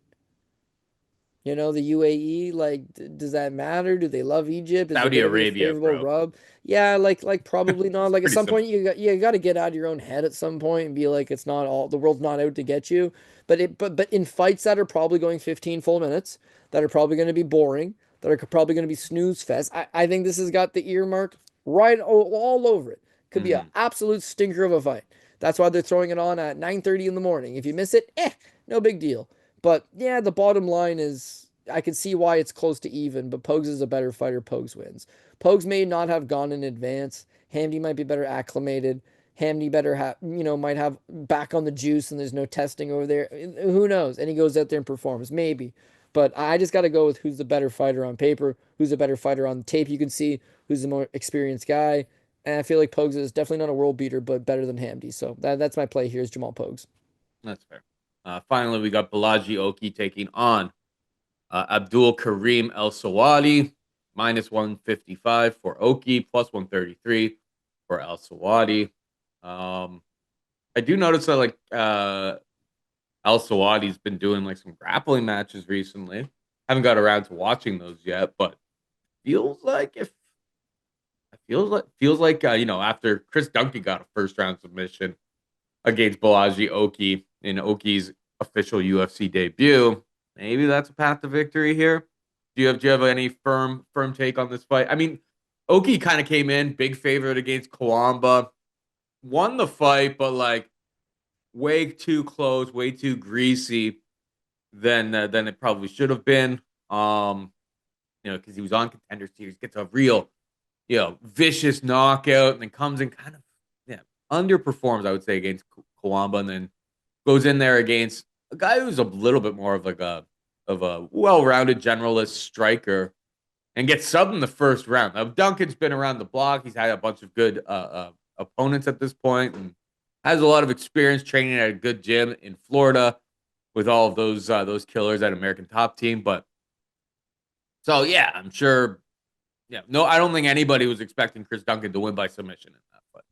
the UAE, like, does that matter? Do they love Egypt? Is it Saudi going to be a Arabia, favorable bro. rub? Yeah, like probably not. Like at Pretty some simple. point, you got to get out of your own head at some point and be like, it's not all the world's not out to get you. But in fights that are probably going 15 full minutes, that are probably going to be boring, that are probably going to be snooze fest. I think this has got the earmark right all over it. Could be an Hmm. absolute stinker of a fight. That's why they're throwing it on at 9:30 in the morning. If you miss it, no big deal. But yeah, the bottom line is I can see why it's close to even, but Pogues is a better fighter. Pogues wins. Pogues may not have gone in advance. Hamdy might be better acclimated. Hamdy better have, might have back on the juice and there's no testing over there. Who knows? And he goes out there and performs. Maybe. But I just got to go with who's the better fighter on paper, who's the better fighter on tape. You can see who's the more experienced guy. And I feel like Pogues is definitely not a world beater, but better than Hamdy. So that's my play here is Jamal Pogues. That's fair. Finally, we got Balaji Oki taking on Abdul-Kareem El-Selwady, minus 155 for Oki, plus 133 for El-Selwady. I do notice that El-Selwady's been doing like some grappling matches recently. Haven't got around to watching those yet, but feels like if feels like after Chris Duncan got a first round submission against Balaji Oki in Oki's official UFC debut. Maybe that's a path to victory here. Do you have any firm take on this fight? I mean, Oki kind of came in big favorite against Kawamba, won the fight, but like way too close, way too greasy than it probably should have been. Because he was on Contender Series, gets a real, vicious knockout, and then comes in kind of underperforms, I would say, against Kawamba, and then goes in there against a guy who's a little bit more of like a well-rounded generalist striker and gets subbed in the first round. Now, Duncan's been around the block. He's had a bunch of good opponents at this point and has a lot of experience training at a good gym in Florida with all of those killers at American Top Team. But so yeah, I'm sure. Yeah, no, I don't think anybody was expecting Chris Duncan to win by submission in that fight.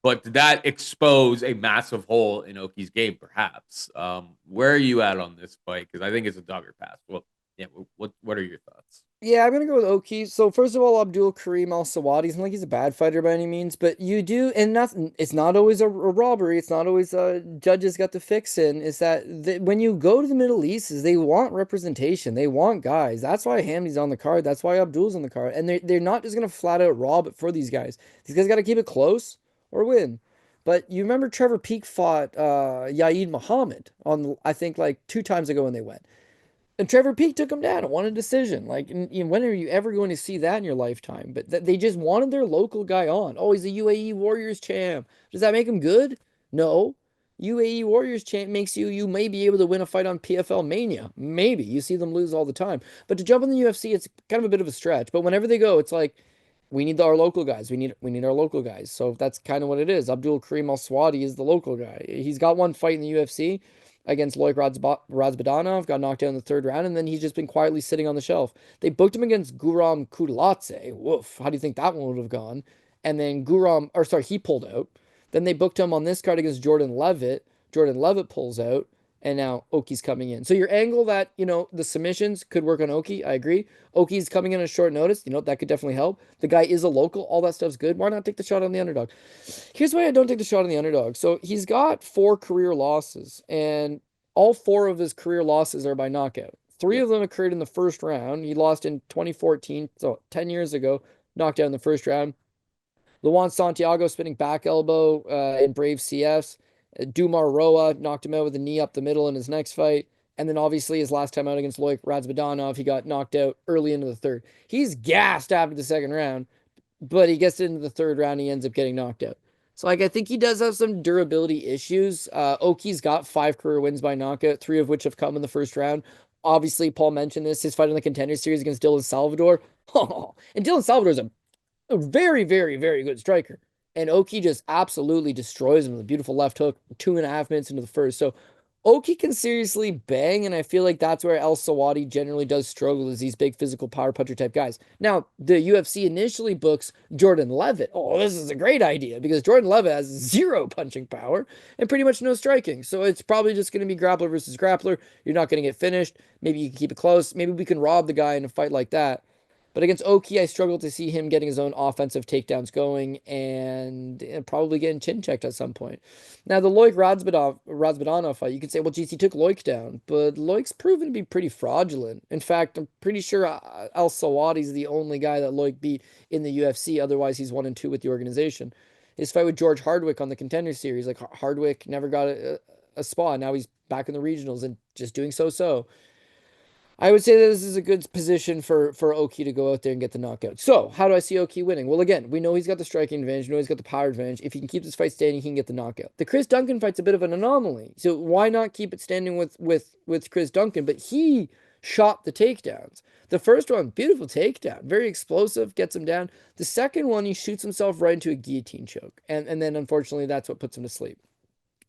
But did that expose a massive hole in Oki's game, perhaps? Where are you at on this fight? Because I think it's a dogger pass. Well, yeah. What are your thoughts? Yeah, I'm gonna go with Oki. So first of all, Abdul-Kareem Al-Selwady isn't like he's a bad fighter by any means, but you do, and nothing. It's not always a robbery. It's not always judges got the fix in. Is that when you go to the Middle East, is they want representation. They want guys. That's why Hamdy's on the card. That's why Abdul's on the card, and they're not just gonna flat out rob it for these guys. These guys got to keep it close or win. But you remember Trevor Peek fought Yair Muhammad on I think like 2 times ago when they went. And Trevor Peek took him down and won a decision. Like, when are you ever going to see that in your lifetime? But they just wanted their local guy on. Oh, he's a UAE Warriors champ. Does that make him good? No. UAE Warriors champ makes you may be able to win a fight on PFL Mania. Maybe. You see them lose all the time. But to jump in the UFC, it's kind of a bit of a stretch. But whenever they go, it's like, we need our local guys. We need our local guys. So that's kind of what it is. Abdul-Kareem Al-Swadi is the local guy. He's got one fight in the UFC against Loic Razbadanov, got knocked out in the third round, and then he's just been quietly sitting on the shelf. They booked him against Guram Kudlatse. Woof. How do you think that one would have gone? And then he pulled out. Then they booked him on this card against Jordan Levitt. Jordan Levitt pulls out, and now Oki's coming in. So your angle that, the submissions could work on Oki, I agree. Oki's coming in on short notice, that could definitely help. The guy is a local, all that stuff's good. Why not take the shot on the underdog? Here's why I don't take the shot on the underdog. So he's got 4 career losses, and all 4 of his career losses are by knockout. Three Yeah. of them occurred in the first round. He lost in 2014, so 10 years ago, knocked out in the first round. Luan Santiago spinning back elbow in Brave CFs. Dumar Roa knocked him out with a knee up the middle in his next fight. And then obviously his last time out against Loic Radzvidanov, he got knocked out early into the third. He's gassed after the second round, but he gets into the third round, he ends up getting knocked out. So like I think he does have some durability issues. Oki's got 5 career wins by knockout, 3 of which have come in the first round. Obviously, Paul mentioned this, his fight in the Contender Series against Dylan Salvador. And Dylan Salvador is a very, very, very good striker. And Oki just absolutely destroys him with a beautiful left hook 2.5 minutes into the first. So Oki can seriously bang, and I feel like that's where Al-Selwady generally does struggle, is these big physical power puncher type guys. Now, the UFC initially books Jordan Levitt. Oh, this is a great idea because Jordan Levitt has zero punching power and pretty much no striking. So it's probably just going to be grappler versus grappler. You're not going to get finished. Maybe you can keep it close. Maybe we can rob the guy in a fight like that. But against Oki, I struggle to see him getting his own offensive takedowns going and probably getting chin checked at some point. Now, the Loic Radzvidanov fight, you could say, well, geez, he took Loic down, but Loic's proven to be pretty fraudulent. In fact, I'm pretty sure Al-Sawadi's the only guy that Loic beat in the UFC. Otherwise, he's 1-2 with the organization. His fight with George Hardwick on the Contender Series, like Hardwick never got a spot. Now he's back in the regionals and just doing so. I would say that this is a good position for Oki to go out there and get the knockout. So, how do I see Oki winning? Well, again, we know he's got the striking advantage. We know he's got the power advantage. If he can keep this fight standing, he can get the knockout. The Chris Duncan fight's a bit of an anomaly. So, why not keep it standing with Chris Duncan? But he shot the takedowns. The first one, beautiful takedown, very explosive, gets him down. The second one, he shoots himself right into a guillotine choke. And then, unfortunately, that's what puts him to sleep.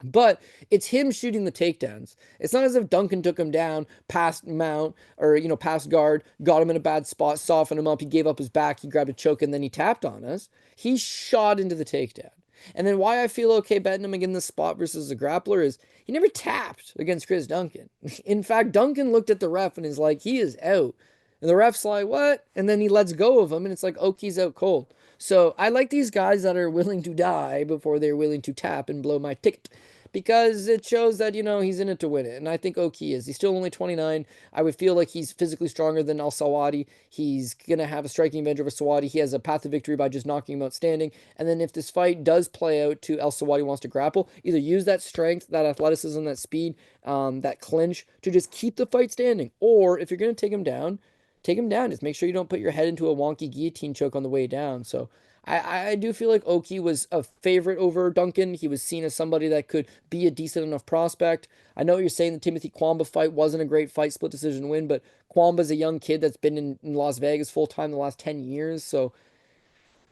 But it's him shooting the takedowns. It's not as if Duncan took him down past mount or, past guard, got him in a bad spot, softened him up. He gave up his back, he grabbed a choke, and then he tapped on us. He shot into the takedown. And then why I feel okay betting him again the spot versus the grappler is he never tapped against Chris Duncan. In fact, Duncan looked at the ref and is like, he is out. And the ref's like, what? And then he lets go of him, and it's like, Oki's out cold. So I like these guys that are willing to die before they're willing to tap and blow my ticket because it shows that, he's in it to win it. And I think Oki is. He's still only 29. I would feel like he's physically stronger than Al-Sawady. He's going to have a striking advantage over Sawady. He has a path to victory by just knocking him out standing. And then if this fight does play out to Al-Sawady wants to grapple, either use that strength, that athleticism, that speed, that clinch to just keep the fight standing. Or if you're going to take him down, take him down. Just make sure you don't put your head into a wonky guillotine choke on the way down. So I do feel like Oki was a favorite over Duncan. He was seen as somebody that could be a decent enough prospect. I know you're saying the Timothy Kwamba fight wasn't a great fight, split decision win, but Kwamba's a young kid that's been in Las Vegas full time the last 10 years. So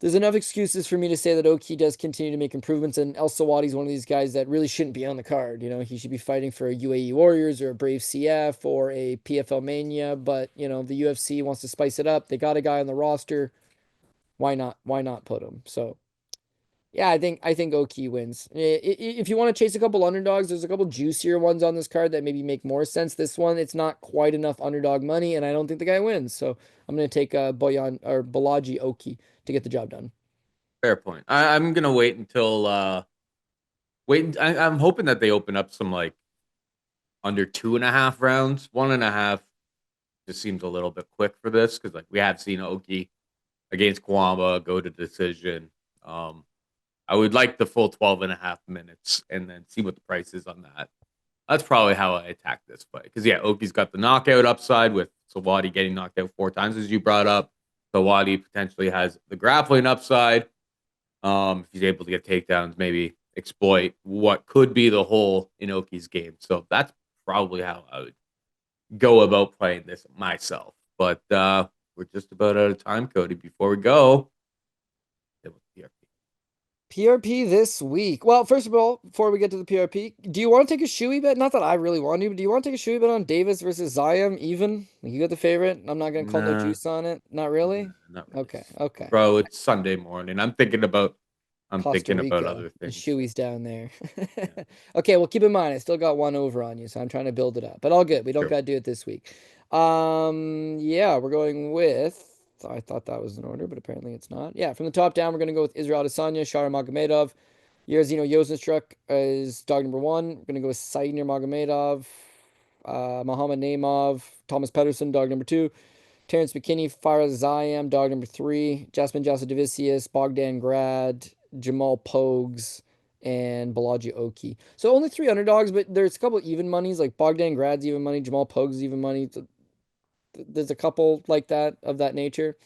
there's enough excuses for me to say that Oki does continue to make improvements, and Al-Sawadi's one of these guys that really shouldn't be on the card. He should be fighting for a UAE Warriors or a Brave CF or a PFL Mania, but, the UFC wants to spice it up. They got a guy on the roster. Why not? Why not put him? So yeah, I think Oki wins. If you want to chase a couple underdogs, there's a couple juicier ones on this card that maybe make more sense. This one, it's not quite enough underdog money, and I don't think the guy wins. So I'm gonna take Boyan or Balaji Oki to get the job done. Fair point. I'm gonna wait until I'm hoping that they open up some like under 2.5 rounds. 1.5 just seems a little bit quick for this because like we have seen Oki against Kwamba go to decision. I would like the full 12.5 minutes and then see what the price is on that. That's probably how I attack this fight. Because, yeah, Oki's got the knockout upside with Sawadi getting knocked out 4 times, as you brought up. Sawadi potentially has the grappling upside. If he's able to get takedowns, maybe exploit what could be the hole in Oki's game. So that's probably how I would go about playing this myself. But we're just about out of time, Cody. Before we go, PRP this week. Well, first of all, before we get to the PRP, do you want to take a shoey bet? Not that I really want to, but do you want to take a shoey bet on Davis versus Ziam even? You got the favorite? I'm not gonna call no juice on it. Not really? Not really. Okay. Bro, it's Sunday morning. I'm thinking about Costa Rica, other things. The shoey's down there. Okay, well keep in mind I still got one over on you, so I'm trying to build it up. But all good. We don't gotta do it this week. Yeah, we're going with I thought that was in order, but apparently it's not. Yeah, from the top down, we're going to go with Israel Adesanya, Shara Magomedov. Jairzinho Rozenstruik is dog number 1. We're going to go with Said Nurmagomedov, Muhammad Naimov, Thomas Petersen, dog number 2. Terrance McKinney, Faraz Ziam, dog number 3. Jasmine Jasudavicius, Bogdan Grad, Jamal Pogues, and Balaji Oki. So only 3 underdogs, but there's a couple even monies, like Bogdan Grad's even money, Jamal Pogue's even money. There's a couple like that of that nature.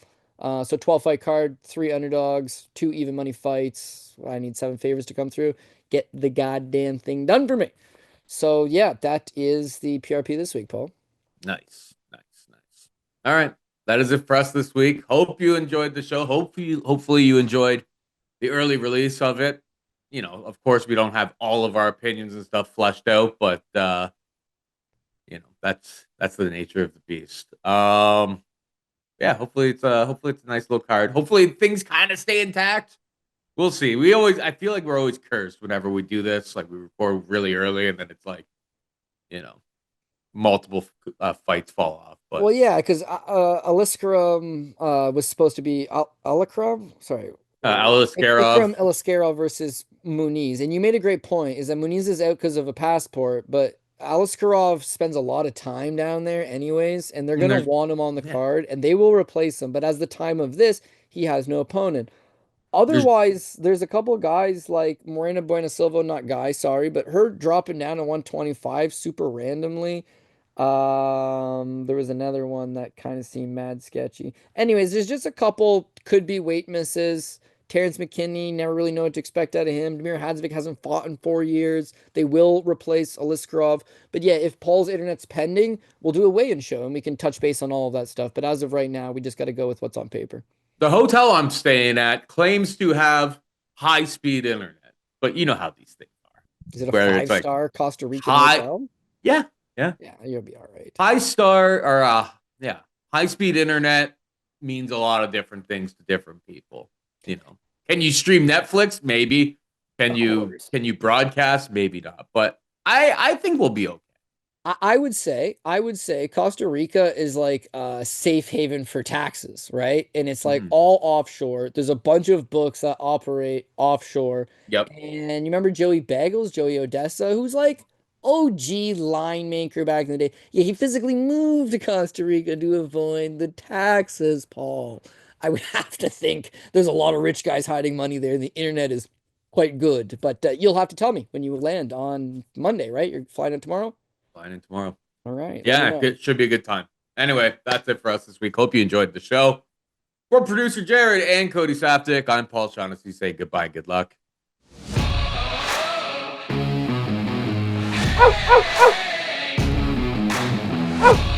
So 12 fight card, 3 underdogs, 2 even money fights. I need 7 favors to come through. Get the goddamn thing done for me. So yeah, that is the PRP this week, Paul. Nice. All right. That is it for us this week. Hope you enjoyed the show. Hopefully you enjoyed the early release of it. You know, of course, we don't have all of our opinions and stuff fleshed out, but you know, that's the nature of the beast. Yeah, hopefully it's a nice little card. Hopefully things kind of stay intact. We'll see. I feel like we're always cursed whenever we do this. Like we record really early, and then it's like, you know, multiple fights fall off. But Well, yeah, because Aliskara was supposed to be Alikram. Sorry, Aliskerov. Ikram Eliskerov versus Muniz, and you made a great point. Is that Muniz is out because of a passport, but Aliskerov spends a lot of time down there anyways, and they're gonna want him on the card, and they will replace him. But as the time of this, he has no opponent. Otherwise, there's a couple of guys like Morena Bueno Silva, not guy, sorry, but her dropping down to 125 super randomly. There was another one that kind of seemed mad sketchy. Anyways, there's just a couple could be weight misses. Terrance McKinney, never really know what to expect out of him. Damir Hadzovic hasn't fought in 4 years. They will replace Aliskerov. But yeah, if Paul's internet's pending, we'll do a weigh-in show and we can touch base on all of that stuff. But as of right now, we just got to go with what's on paper. The hotel I'm staying at claims to have high-speed internet, but you know how these things are. Is it a 5-star Costa Rican hotel? Yeah. Yeah, you'll be all right. High-speed internet means a lot of different things to different people. You know, can you stream Netflix? Maybe. Can you broadcast? Maybe not. But I think we'll be okay. I would say Costa Rica is like a safe haven for taxes, right? And it's like all offshore. There's a bunch of books that operate offshore. Yep. And you remember Joey Bagels, Joey Odessa, who's like OG line maker back in the day. Yeah, he physically moved to Costa Rica to avoid the taxes, Paul. I would have to think there's a lot of rich guys hiding money there, and the internet is quite good. But you'll have to tell me when you land on Monday, right? You're flying in tomorrow? Flying in tomorrow. All right. Yeah, it should be a good time. Anyway, that's it for us this week. Hope you enjoyed the show. For producer Jared and Cody Saptic, I'm Paul Shaughnessy. Say goodbye. Good luck. Ow, ow, ow. Ow.